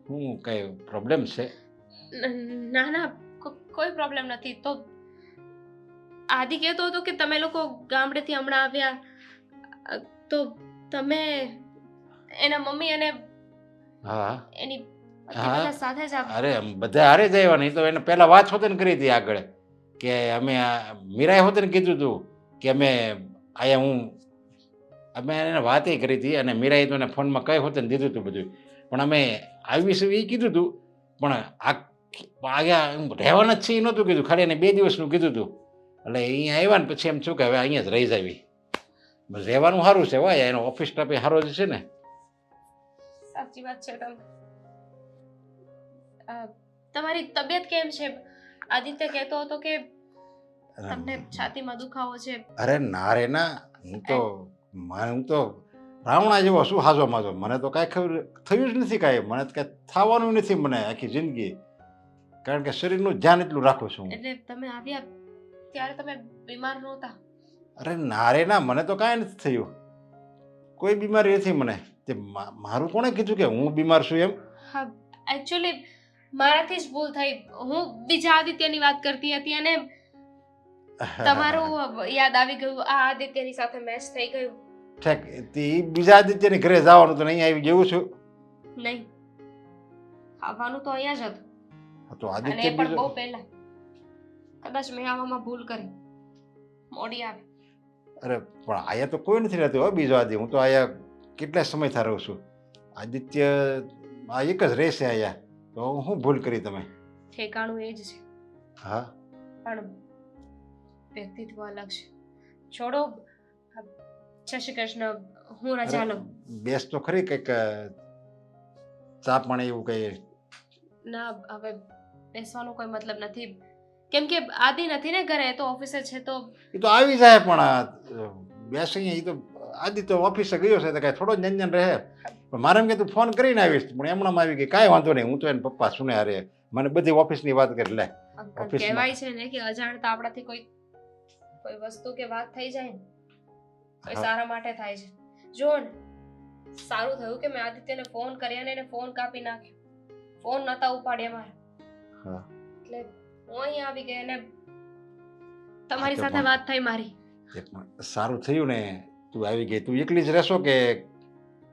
[SPEAKER 5] શું કઈ પ્રોબ્લેમ છે?
[SPEAKER 2] ના ના, કોઈ પ્રોબ્લેમ નથી. તો આદિ કહેતો હતો કે તમે લોકો ગામડેથી હમણાં આવ્યા તો તમે એના મમ્મી અને
[SPEAKER 5] હા
[SPEAKER 2] એની
[SPEAKER 5] હા.
[SPEAKER 2] બધા સાથે જ આવ્યા.
[SPEAKER 5] અરે બધા હારે જ આવ્યા. નહીં તો એને પહેલા વાત હોતે ને કરી હતી આગળ કે અમે મીરાએ હોતે ને કીધું હતું કે અમે અમે એને વાતે કરી હતી. અને મીરાએ તો એને ફોનમાં કઈ હોતે ને દીધું હતું બધું. પણ અમે આવીશું એ કીધું હતું. પણ અહીંયા રહેવાના જ છે એ નહોતું કીધું, ખાલી એને 2 દિવસનું કીધું હતું. એટલે અહીંયા આવ્યા ને પછી એમ છું કે હવે અહીંયા જ રહી જાવી. બસ રહેવાનું સારું છે. હોય એનો ઓફિસ સ્ટાફ એ સારો જ છે ને.
[SPEAKER 2] સાચી વાત છે. તમારી તબિયત કેમ છે? આદિત્ય કહેતો હતો કે તમને છાતીમાં દુખાવો છે.
[SPEAKER 5] અરે ના રે ના, હું તો રાવણા જેવો શું હાજો માજો. મને તો કાંઈ ખબર થયું જ નથી. કાંઈ મને તો કાંઈ થવાનું નથી મને આખી જિંદગી. કારણ કે શરીરનું ધ્યાન એટલું રાખું છું.
[SPEAKER 2] એટલે તમે આવ્યા ત્યારે તમે બીમાર નહોતા?
[SPEAKER 5] અરે ના રે ના, મને તો કાંઈ નથી થયું. કોઈ બીમારી નથી મને. તે મારું કોણે કીધું કે હું બીમાર છું એમ?
[SPEAKER 2] હા, એકચ્યુઅલી મારાથી જ ભૂલ થઈ. હું બીજા આદિત્યની વાત કરતી હતી અને તમારું યાદ આવી ગયું. આ આદિત્યની સાથે મેચ થઈ ગયું.
[SPEAKER 5] ઠેક, તે બીજા આદિત્યની ઘરે જવાનું તો નહીં આવી જેવું છું.
[SPEAKER 2] નહીં, આવવાનું તો અહીંયા જ હતું.
[SPEAKER 5] હા તો
[SPEAKER 2] અને
[SPEAKER 5] આદિત્ય
[SPEAKER 2] એ પણ
[SPEAKER 5] બીજો.
[SPEAKER 2] બહુ પહેલા. કદાચ મેં આવવામાં ભૂલ કરી, મોડી આવી.
[SPEAKER 5] અરે પણ આયા તો કોઈ નથી રહેતું હો બીજો આદિ. હું તો આયા કેટલા સમયથી રહું છું. આદિત્ય આ એક જ રહેશે આયા. તો હું ભૂલ કરી તમે?
[SPEAKER 2] ઠેકાણું એ જ છે,
[SPEAKER 5] હા
[SPEAKER 2] પણ વ્યક્તિત્વ અલગ છે. છોડો. જય શ્રી કૃષ્ણ. હું રજા લઉં.
[SPEAKER 5] બેસ તો ખરી કંઈક ચા પાણી એવું કઈ.
[SPEAKER 2] ના, હવે બેસવાનો કોઈ મતલબ નથી. કેમ કે આદિ નથી ને ઘરે, તો ઓફિસે છે. તો
[SPEAKER 5] એ તો આવી જાય પણ બેસી એ તો આદિ તો ઓફિસે ગયો છે તો કાંઈ થોડો જ જંજન રહે. પણ મારે એમ કે તું ફોન કરીને આવીશ, પણ એમણામાં આવી ગઈ. કાંઈ વાંધો નહીં, હું તો એને પપ્પા સુને હારે મને બધી ઓફિસની વાત કરી લે.
[SPEAKER 2] અંકલ,
[SPEAKER 5] ઓફિસમાં.
[SPEAKER 2] કહેવાય છે ને કે અજાણતા આપણાથી કોઈ વસ્તુ કે વાત થઈ જાય ને, કોઈ
[SPEAKER 5] હા.
[SPEAKER 2] સારા માટે થાય છે. જુઓ ને, સારું થયું કે મેં આદિત્યને ફોન કર્યા ને એને ફોન કાપી નાખ્યો. ફોન નતા ઉપાડ્યા મારે
[SPEAKER 5] હા
[SPEAKER 2] એટલે હું અહીં આવી ગઈ અને તમારી
[SPEAKER 5] તો
[SPEAKER 2] સાથે
[SPEAKER 5] પણ-
[SPEAKER 2] વાત થઈ મારી.
[SPEAKER 5] તે પણ સારું થયું ને તું આવી ગઈ. તું એકલી જ રહેશો કે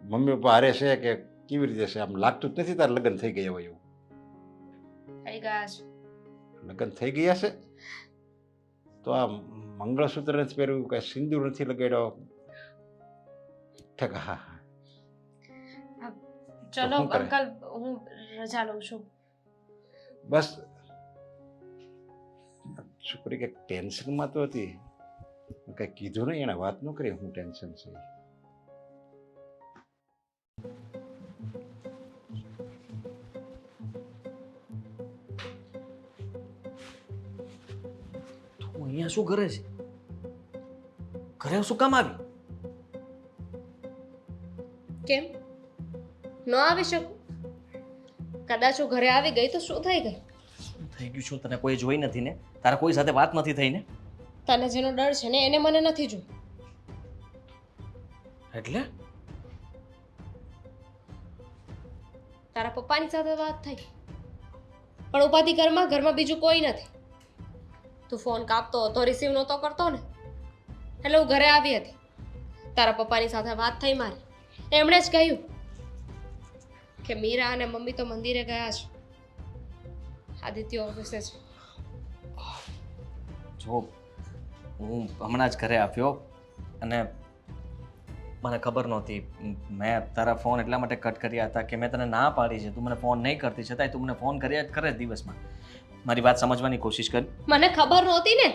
[SPEAKER 5] મમ્મી પપ્પા હારે છે કે કેવી રીતે છે? આમ લાગતું જ નથી તાર લગ્ન થઈ ગયા હોય એવું.
[SPEAKER 2] થઈ ગયા છે.
[SPEAKER 5] લગ્ન થઈ ગયા છે તો આ મંગળસૂત્ર નથી પહેર્યું, કઈ સિંદૂર નથી લગાડ્યો. ઠીક, હા હા.
[SPEAKER 2] ચલો
[SPEAKER 5] શું કરે?
[SPEAKER 2] અંકલ હું રજા લઉં છું.
[SPEAKER 5] બસ છોકરી કંઈક ટેન્શનમાં તો હતી, કંઈ કીધું નહીં, એને વાત ન કરી હું ટેન્શન છે.
[SPEAKER 1] તું અહીંયા શું કરે છે? ઘરે શું કામ આવી?
[SPEAKER 2] કેમ ન આવી શકું? કદાચ હું ઘરે આવી ગઈ તો શું થઈ ગઈ?
[SPEAKER 1] શું થઈ ગયું? શું તને કોઈ જોઈ નથી ને? તારા કોઈ સાથે વાત નથી થઈ ને?
[SPEAKER 2] તને જેનો ડર છે ને એને મને નથી જોઈ.
[SPEAKER 1] એટલે
[SPEAKER 2] તારા પપ્પાની સાથે વાત થઈ પણ ઉપાધિ ઘરમાં બીજું કોઈ નથી. તું ફોન કાપતો હતો, રિસીવ નહોતો કરતો ને એટલે હું ઘરે આવી હતી. તારા પપ્પાની સાથે વાત થઈ મારી. એમણે જ કહ્યું કે મીરા અને મમ્મી તો મંદિરે ગયા છે, આદિત્ય ઓફિસે છે.
[SPEAKER 1] જો હું હમણાં જ ઘરે આવ્યો અને મને ખબર નહોતી. મેં તારા ફોન એટલા માટે કટ કર્યા હતા કે મેં તને ના પાડી છે, તું મને ફોન નહીં કરતી, છતાંય તું મને ફોન કર્યા જ કરે દિવસમાં. મારી વાત સમજવાની કોશિશ કર.
[SPEAKER 2] મને ખબર નહોતી ને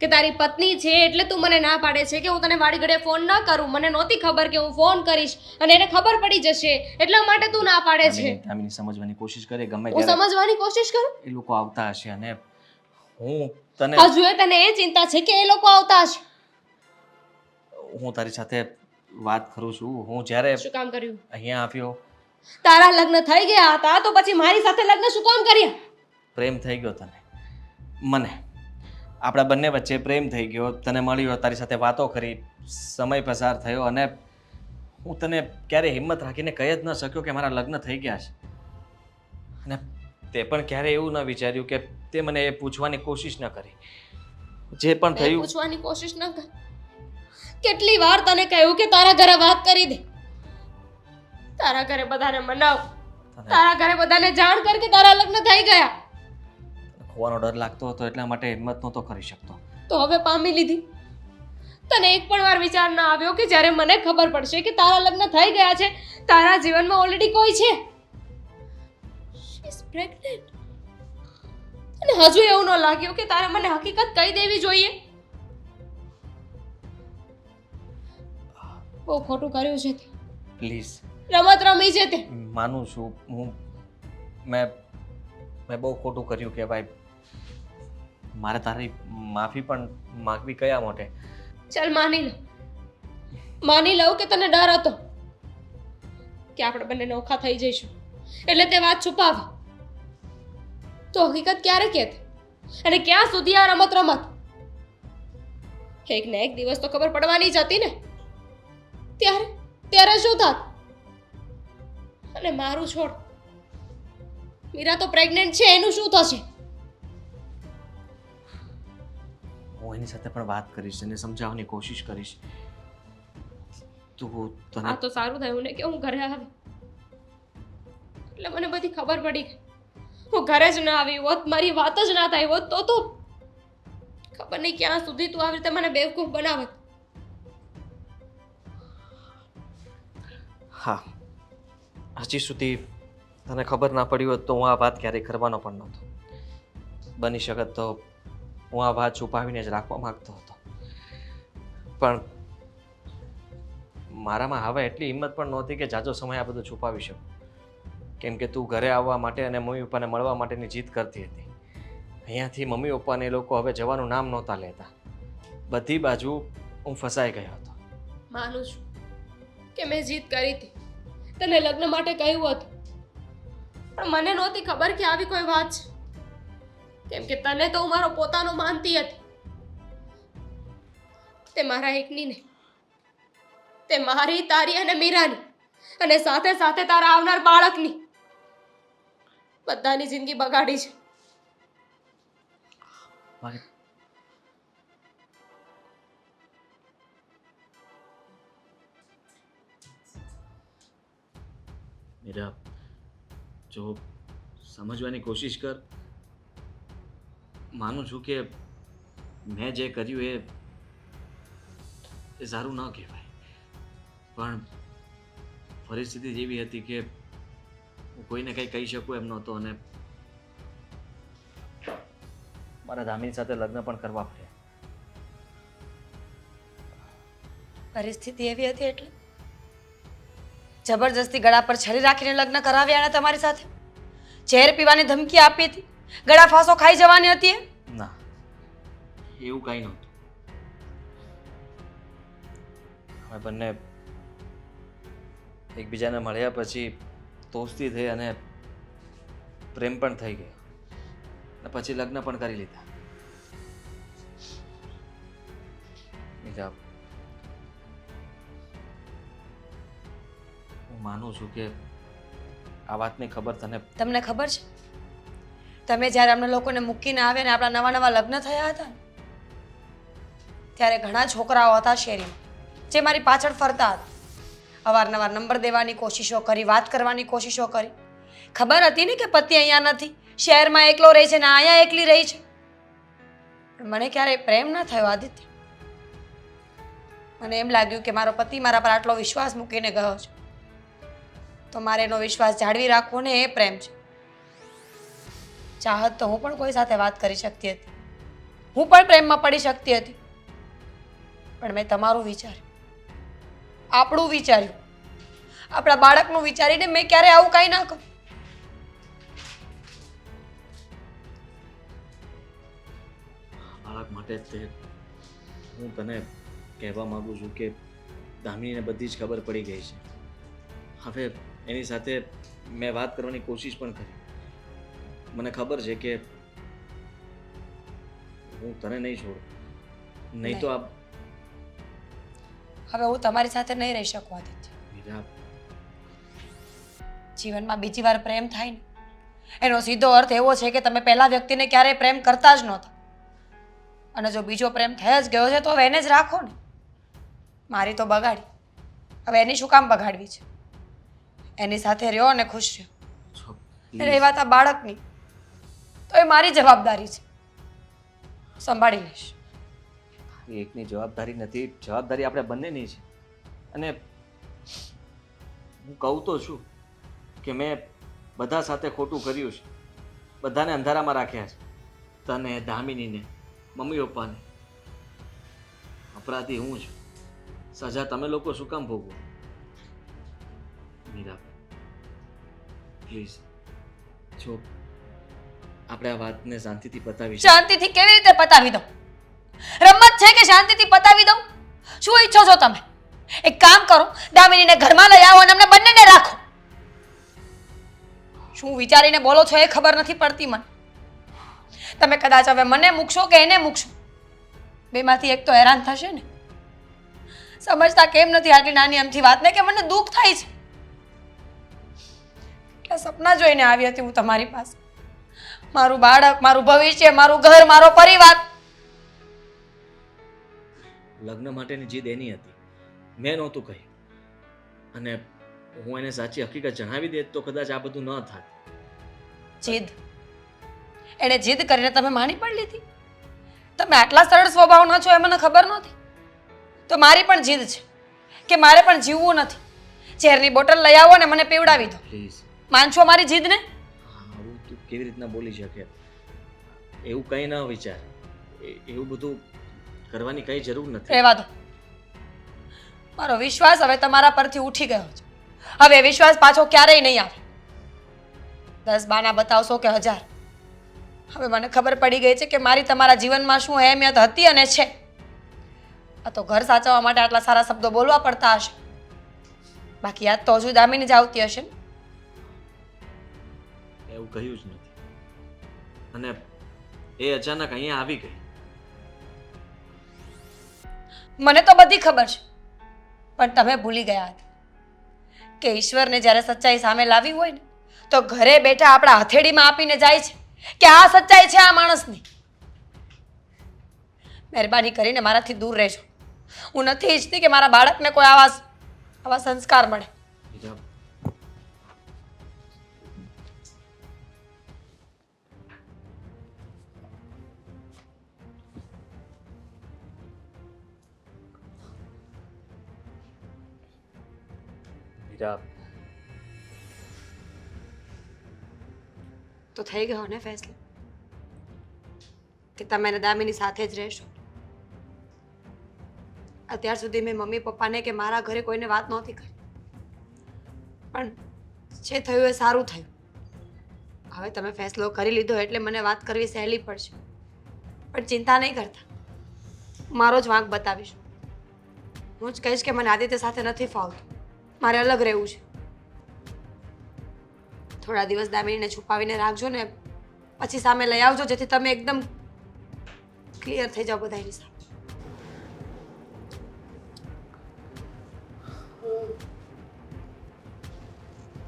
[SPEAKER 2] કે તારી પત્ની છે એટલે તું મને ના પાડે છે કે હું તને વાડી ઘડે ફોન ન કરું. મને નહોતી ખબર કે હું ફોન કરીશ અને એને ખબર પડી જશે એટલા માટે તું ના પાડે છે.
[SPEAKER 1] દામિની સમજવાની કોશિશ કરે. ગમે
[SPEAKER 2] હું
[SPEAKER 1] ત્યારે
[SPEAKER 2] સમજવાની કોશિશ કરું.
[SPEAKER 1] એ લોકો આવતા હશે અને હું તને
[SPEAKER 2] હજુ એ તને એ ચિંતા છે કે એ લોકો આવતા હશે.
[SPEAKER 1] હું તારી સાથે વાત કરું છું. હું જ્યારે
[SPEAKER 2] શું કામ કર્યું?
[SPEAKER 1] અહીંયા આવ્યો
[SPEAKER 2] તારા લગ્ન થઈ ગયા હતા તો પછી મારી સાથે લગ્ન શું કામ કર્યા?
[SPEAKER 1] પ્રેમ થઈ ગયો તને મને. આપણા બંને વચ્ચે પ્રેમ થઈ ગયો. તને મળ્યો, તારી સાથે વાતો કરી, સમય પસાર થયો અને હું તને ક્યારેય હિંમત રાખીને કહી જ ન શક્યો કે મારા લગ્ન થઈ ગયા છે. અને તે પણ ક્યારેય એવું ન વિચાર્યું કે તે મને એ પૂછવાની કોશિશ ન કરી. જે પણ
[SPEAKER 2] મેં
[SPEAKER 1] થયું
[SPEAKER 2] પૂછવાની કોશિશ ન કર. કેટલી વાર તને કહ્યું કે તારા ઘરે વાત કરી દે, તારા ઘરે બધાને મનાવ,
[SPEAKER 1] તને
[SPEAKER 2] તારા ઘરે બધાને જાણ કર કે તારા લગ્ન થઈ ગયા.
[SPEAKER 1] ખોવાનો ડર લાગતો હતો એટલા માટે હિંમત નહોતો કરી શકતો.
[SPEAKER 2] તો હવે પામી લીધી. તને એક પણ વાર વિચાર ન આવ્યો કે જ્યારે મને ખબર પડશે કે તારા લગ્ન થઈ ગયા છે, તારા જીવનમાં ઓલરેડી કોઈ છે, She is pregnant. અને હજુ એવું ન લાગ્યું કે તારે મને હકીકત કહી દેવી જોઈએ? બહુ ખોટું કર્યું છે તે.
[SPEAKER 1] પ્લીઝ,
[SPEAKER 2] રમત રમી છે તે.
[SPEAKER 1] માનું છું મેં બહુ ખોટું કર્યું કે ભાઈ. મારે તારી માફી પણ માગવી કયા માટે?
[SPEAKER 2] ચાલ માની લઉં કે તને ડર હતો કે આપણે બંને નોખા થઈ જઈશું એટલે તે વાત છુપાવી. તો હકીકત ક્યારે કહેત અને ક્યાં સુધી આ રમત એક ને એક દિવસ તો ખબર પડવાની જ હતી ને. ત્યારે શું થાત? અને મારું છોડ, મીરા તો પ્રેગ્નન્ટ છે, એનું શું થશે?
[SPEAKER 1] હું એની સાથે પણ વાત કરીશ અને સમજાવવાની કોશિશ કરીશ. તું તને
[SPEAKER 2] આ તો સારું થયું ને કે હું ઘરે આવી એટલે મને બધી ખબર પડી ગઈ. હું ઘરે જ ના આવી હોત, મારી વાત જ ના થઈ હોત તો ખબર નહીં ક્યાં સુધી તું આવી રીતે મને બેવકૂફ બનાવત.
[SPEAKER 1] હા, હજી સુધી તને ખબર ના પડી હોત તો હું આ વાત ક્યારેય કરવાનો પણ નહોતો. બની શકત તો હું આ વાત છુપાવીને જ રાખવા માંગતો હતો, પણ મારામાં હવે એટલી હિંમત પણ નહોતી કે જાજો સમય આ બધું છુપાવી શકું. કેમ કે તું ઘરે આવવા માટે અને મમ્મી પપ્પાને મળવા માટેની જીદ કરતી હતી. અહીંયાથી મમ્મી પપ્પાને એ લોકો હવે જવાનું નામ નહોતા લેતા. બધી બાજુ હું ફસાઈ ગયો હતો.
[SPEAKER 2] માનું છું કે મેં જીદ કરી હતી, તને લગ્ન માટે કહ્યું હતું, પણ મને નહોતી ખબર કે આવી કોઈ વાત છે. કેમ કે તને તો હું મારો પોતાનો માનતી હતી. તે મારા એકની નહીં, તે મારી, તારી અને મીરાની અને સાથે સાથે તારા આવનાર બાળકની. બધાની જિંદગી બગાડી છે.
[SPEAKER 1] મારે મીરા, જો સમજવાની કોશિશ કર. માનું છું કે મેં જે કર્યું એ સારું ન કહેવાય, પણ પરિસ્થિતિ જેવી હતી કે હું કોઈને કંઈ કહી શકું એમ નહોતો, અને મારા ધામીની સાથે લગ્ન પણ કરવા પડ્યા.
[SPEAKER 3] પરિસ્થિતિ એવી હતી એટલે જબરજસ્તી ગળા પર છરી રાખીને લગ્ન કરાવ્યા ને તમારી સાથે? ઝેર પીવાની ધમકી આપી હતી? ગળા ફાંસો ખાઈ જવાની હતી એ?
[SPEAKER 1] ના, એવું કાંઈ નહોતું. અમે બંને એકબીજાને મળ્યા પછી દોસ્તી થઈ અને પ્રેમ પણ થઈ ગયો, અને પછી લગ્ન પણ કરી લીધા. મીરા, હું માનું છું કે આ વાતની ખબર
[SPEAKER 3] તમને ખબર છે તમે જ્યારે અમને લોકોને મૂકીને આવ્યા ને આપણા નવા નવા લગ્ન થયા હતા ને, ત્યારે ઘણા છોકરાઓ હતા શેરીમાં જે મારી પાછળ ફરતા હતા. અવારનવાર નંબર દેવાની કોશિશો કરી, વાત કરવાની કોશિશો કરી. ખબર હતી ને કે પતિ અહીંયા નથી, શહેરમાં એકલો રહે છે ને અહીંયા એકલી રહી છે. પણ મને ક્યારેય પ્રેમ ન થયો આદિત્ય. મને એમ લાગ્યું કે મારો પતિ મારા પર આટલો વિશ્વાસ મૂકીને ગયો છે, તો મારે એનો વિશ્વાસ જાળવી રાખવો ને એ પ્રેમ છે. ચાહત તો હું પણ કોઈ સાથે વાત કરી શકતી હતી, હું પણ પ્રેમમાં પડી શકતી હતી, પણ મેં તમારું વિચાર્યું, આપણું વિચાર્યું, આપણા બાળકનું વિચારીને મેં ક્યારે આવું કાંઈ ના કર્યું.
[SPEAKER 1] બાળક માટે જ તે હું તને કહેવા માંગુ છું કે દામિનીને બધી જ ખબર પડી ગઈ છે. હવે એની સાથે મેં વાત કરવાની કોશિશ પણ કરી. મને ખબર છે કે હું તને નહીં છોડું, નહીં તો આ
[SPEAKER 3] હવે હું તમારી સાથે નહીં રહી શકું આદિત્ય.
[SPEAKER 1] મીરા,
[SPEAKER 3] જીવનમાં બીજી વાર પ્રેમ થાય ને એનો સીધો અર્થ એવો છે કે તમે પહેલા વ્યક્તિને ક્યારેય પ્રેમ કરતા જ નહોતા, અને જો બીજો પ્રેમ થઈ જ ગયો છે તો હવે એને જ રાખો ને. મારી તો બગાડી, હવે એની શું કામ બગાડવી છે? એની સાથે રહ્યો અને ખુશ રહ્યો.
[SPEAKER 1] જો
[SPEAKER 3] રહી વાત આ બાળકની, તો એ મારી જવાબદારી છે, સંભાળી લઈશ.
[SPEAKER 1] એકની જવાબદારી નથી, જવાબદારી આપણે બંનેની છે. અને હું કહું તો છું કે મેં બધા સાથે ખોટું કર્યું છે, બધાને અંધારામાં રાખ્યા છે, તને, દામિનીને, મમ્મી પપ્પાને. અપરાધી હું છું, સજા તમે લોકો શું કામ ભોગવો? મીરા, પ્લીઝ, જો આપણે આ વાતને શાંતિથી પતાવી શકીએ.
[SPEAKER 3] શાંતિથી કેવી રીતે પતાવી દઉં? રમત છે કે શાંતિથી પતાવી દઉં? શું ઈચ્છો છો તમે? એક કામ કરો, દામિનીને ઘરમાં લઈ આવો અને અમને બંનેને રાખો. શું વિચારીને બોલો છો એ ખબર નથી પડતી મને. તમે કદાચ હવે મને મૂકશો કે એને મૂકશો, બેમાંથી એક તો હેરાન થશે ને. સમજતા કેમ નથી આટલી નાની અમથી વાતને કે મને દુઃખ થાય છે? કે સપના જોઈને આવી હતી હું તમારી પાસે, મારું બાળક, મારું ભવિષ્ય, મારું ઘર, મારો પરિવાર.
[SPEAKER 1] લગ્ન માટેની જીદ એની હતી, મેં નહોતું કહ્યું. અને હું એને સાચી હકીકત જણાવી દેત તો કદાચ આ બધું ન થાત.
[SPEAKER 3] જીદ? એણે જીદ કરીને તમે માની પણ લીધી? તમે આટલા સરળ સ્વભાવના છો એ મને ખબર નહોતી. તો મારી પણ જીદ છે કે મારે પણ જીવવું નથી. ઝેરની બોટલ લઈ આવો અને મને પીવડાવી દો.
[SPEAKER 1] પ્લીઝ,
[SPEAKER 3] માનશો મારી જીદને?
[SPEAKER 1] આવું તું કેવી રીતના બોલી શકે? એવું કંઈ ન વિચાર, એવું બધું કરવાની કંઈ જરૂર નથી.
[SPEAKER 3] રહેવા દો. મારો વિશ્વાસ હવે તમારા પરથી ઉઠી ગયો છે. હવે વિશ્વાસ પાછો ક્યારેય નહીં આવે. 10 બાના બતાવશો કે 1000, હવે મને ખબર પડી ગઈ છે કે મારી તમારા જીવનમાં શું અહેમિયત હતી અને છે. આ તો ઘર સાચવવા માટે આટલા સારા શબ્દો બોલવા પડતા હશે, બાકી યાદ તો હજુ દામિની જ આવતી હશે ને.
[SPEAKER 1] એવું કહ્યું જ નથી, અને એ અચાનક અહીંયા આવી ગઈ.
[SPEAKER 3] મને તો બધી ખબર છે, પણ તમે ભૂલી ગયા હતા કે ઈશ્વરને જ્યારે સચ્ચાઈ સામે લાવી હોય ને તો ઘરે બેઠા આપણા હથેળીમાં આપીને જાય છે કે આ સચ્ચાઈ છે આ માણસની. મહેરબાની કરીને મારાથી દૂર રહેજો. હું નથી ઈચ્છતી કે મારા બાળકને કોઈ આવા સંસ્કાર મળે.
[SPEAKER 1] મીરા, મીરા,
[SPEAKER 3] તો થઈ ગયો ને ફેસલો કે તમે અને દામિની સાથે જ રહેશો. અત્યાર સુધી મેં મમ્મી પપ્પાને કે મારા ઘરે કોઈને વાત નહોતી કરી, પણ જે થયું એ સારું થયું. હવે તમે ફેસલો કરી લીધો એટલે મને વાત કરવી સહેલી પડશે. પણ ચિંતા નહીં કરતા, મારો જ વાંક બતાવીશ. હું જ કહીશ કે મને આદિત્ય સાથે નથી ફાવતું, મારે અલગ રહેવું છે. થોડા દિવસ દામિનીને છુપાવીને રાખજો ને પછી સામે લઈ આવજો, જેથી તમે એકદમ ક્લિયર થઈ જાઓ બધાની સામે.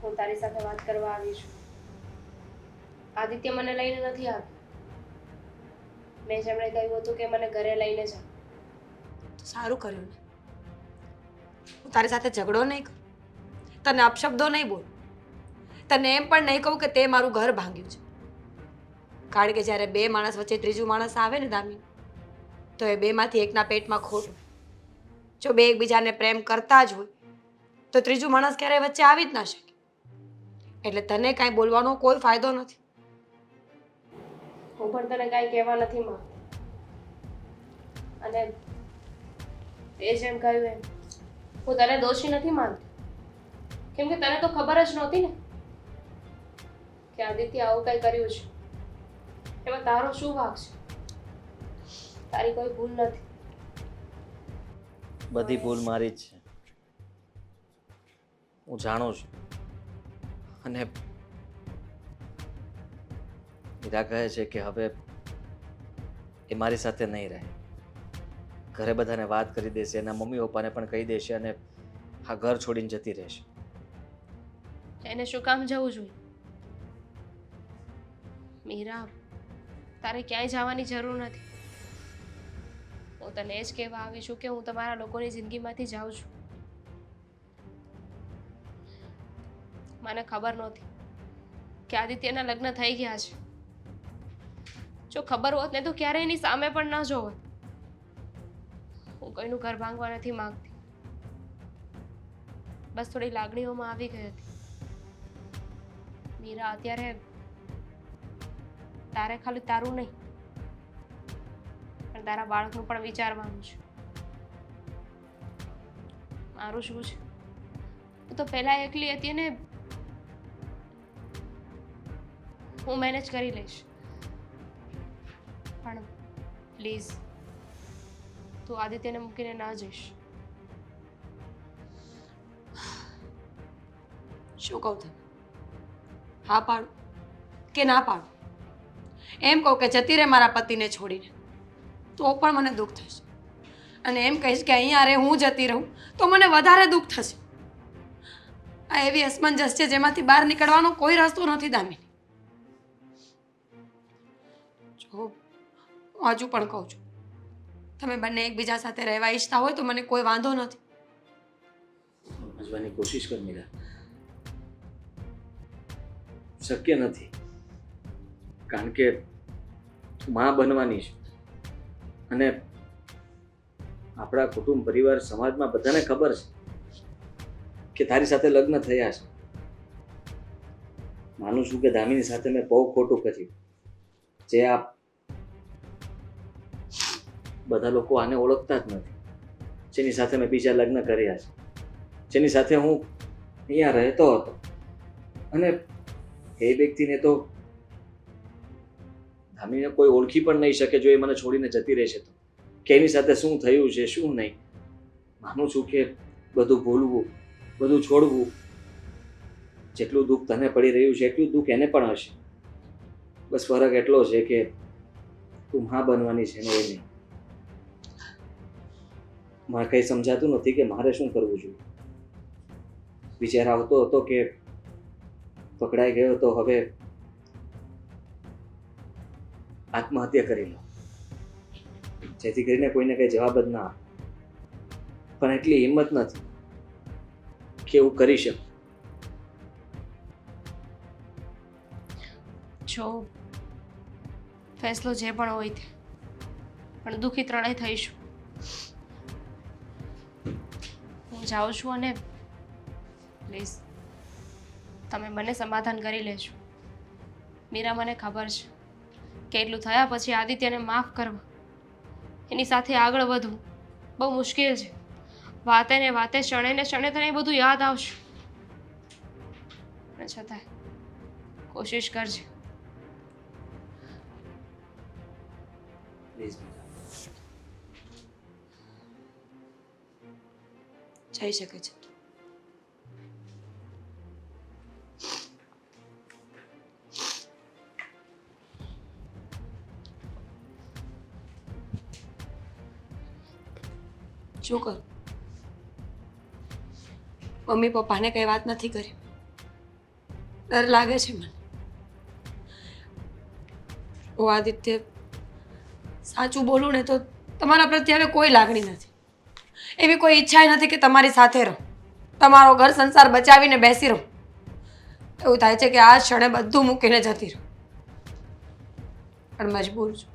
[SPEAKER 2] હું તારી સાથે વાત કરવા આવી છું. આદિત્ય મને લઈને નથી આવ્યો. મેં જેમણે કહ્યું હતું કે મને ઘરે લઈને જા.
[SPEAKER 3] તો સારું કર્યું ને. હું તારી સાથે ઝઘડો નહીં કરું, તને અપશબ્દો નહીં બોલું, તને એમ પણ નહીં કહું કે તે મારું ઘર ભાંગ્યું છે. કારણ કે જ્યારે બે માણસ વચ્ચે ત્રીજું માણસ આવે ને દામિની, તો એ બેમાંથી એકના પેટમાં ખોટું. જો બે એકબીજાને પ્રેમ કરતા જ હોય તો ત્રીજું માણસ ક્યારેય વચ્ચે આવી જ ના શકે. એટલે તને કાંઈ બોલવાનો કોઈ ફાયદો નથી.
[SPEAKER 2] હું પણ તને કાંઈ કહેવા નથી માંગતી. અને તે જેમ કહ્યું એમ હું તને દોષી નથી માનતી, કેમ કે તને તો ખબર જ નહોતી ને કે આદિત્ય આવું કંઈ કર્યું છે. એમાં તારો શું વાંક છે? તારી કોઈ ભૂલ નથી.
[SPEAKER 1] બધી ભૂલ મારી જ છે, હું જાણું છું. અને મીરા કહે છે કે હવે એ મારી સાથે નહીં રહે. ઘરે બધાને વાત કરી દેશે, એના મમ્મી પપ્પાને પણ કહી દેશે અને આ ઘર છોડીને જતી રહેશે.
[SPEAKER 2] એને શું કામ જવું જોઈએ? મીરા, તારે ક્યાંય જવાની જરૂર નથી. હું તને એ જ કહેવા આવી છું કે હું તમારા લોકોની જિંદગીમાંથી જાઉં છું. મને ખબર નહોતી કે આદિત્યના લગ્ન થઈ ગયા છે. જો ખબર હોત ને તો ક્યારેય એની સામે પણ ન જોવત. હું કોઈનું ઘર ભાંગવા નથી માંગતી, બસ થોડી લાગણીઓમાં આવી ગઈ હતી. મીરા, અત્યારે તારે ખાલી તારું નહીં પણ તારા બાળકનું પણ વિચારવાનું છે. મારું શું છે? હું તો પહેલા એકલી હતી ને હું મેનેજ કરી લઈશ. પણ પ્લીઝ તું આદિત્યને મૂકીને ના જઈશ.
[SPEAKER 3] શું કહું તને? હા પાડું કે ના પાડું? એમ કહું કે જતી રહે મારા પતિને છોડીને તો પણ મને દુઃખ થશે, અને એમ કહીશ કે અહીંયા રે હું જતી રહું તો મને વધારે દુઃખ થશે. આ એવી અસમંજસ છે જેમાંથી બહાર નીકળવાનો કોઈ રસ્તો નથી દામિની. જો હું હજુ પણ કહું છું, તમે બંને એકબીજા સાથે રહેવા ઈચ્છતા હોય તો મને કોઈ વાંધો નથી.
[SPEAKER 1] સમજવાની કોશિશ કર મીરા, શક્ય નથી. કારણ કે માં બનવાની છે અને આપણા કુટુંબ પરિવાર સમાજમાં બધાને ખબર છે કે તારી સાથે લગ્ન થયા છે. માનું છું કે દામિની સાથે મેં બહુ ખોટું કર્યું. જે આ બધા લોકો આને ઓળખતા જ નથી, જેની સાથે મેં બીજા લગ્ન કર્યા છે, જેની સાથે હું અહીંયા રહેતો હતો, અને એ વ્યક્તિને તો દામિનીને કોઈ ઓળખી પણ નહીં શકે જો એ મને છોડીને જતી રહેશે તો, કે એની સાથે શું થયું છે શું નહીં. માનું છું કે બધું ભૂલવું, બધું છોડવું, જેટલું દુઃખ તને પડી રહ્યું છે એટલું દુઃખ એને પણ હશે. બસ ફરક એટલો છે કે તું માં બનવાની છે ને એ નહીં. મારે કંઈ સમજાતું નથી કે મારે શું કરવું જોઈએ. વિચાર આવતો હતો કે પકડાઈ ગયો તો હવે આત્મહત્યા કરી લો, જેથી કરીને કોઈને કઈ જવાબ જ ના આપે. પણ એટલી હિંમત નથી કે એવું કરી શકું.
[SPEAKER 2] જો ફેસલો જે પણ હોય તે, પણ દુઃખી ત્રણેય થઈશું. હું જાઉં છું અને પ્લીઝ તમે મને સમાધાન કરી લેજો. મીરા, મને ખબર છે કે એટલું થયા પછી આદિત્યને માફ કરવા, એની સાથે આગળ વધવું બહુ મુશ્કેલ છે. વાતે ને વાતે, ક્ષણે ને ક્ષણે તને એ બધું યાદ આવશે. પણ છતાંય કોશિશ કરજે.
[SPEAKER 1] પ્લીઝ
[SPEAKER 3] જઈ શકે છે. શું કરું? મમ્મી પપ્પાને કઈ વાત નથી કરી. ડર લાગે છે મને. ઓ આદિત્ય, સાચું બોલું ને તો તમારા પ્રત્યે હવે કોઈ લાગણી નથી. એવી કોઈ ઈચ્છા નથી કે તમારી સાથે રહું, તમારો ઘર સંસાર બચાવીને બેસી રહું. એવું થાય છે કે આ ક્ષણે બધું મૂકીને જતી રહું. પણ મજબૂર છું.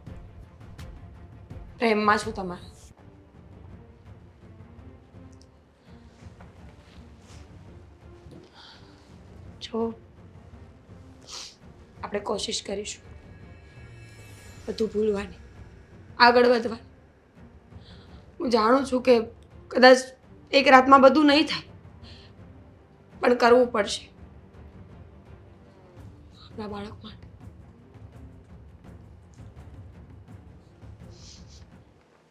[SPEAKER 3] પ્રેમમાં છું તમારા. જો આપણે કોશિશ કરીશું બધું ભૂલવાની, આગળ વધવાની. હું જાણું છું કે કદાચ એક રાતમાં બધું નહીં થાય, પણ કરવું પડશે આપણા બાળક માટે.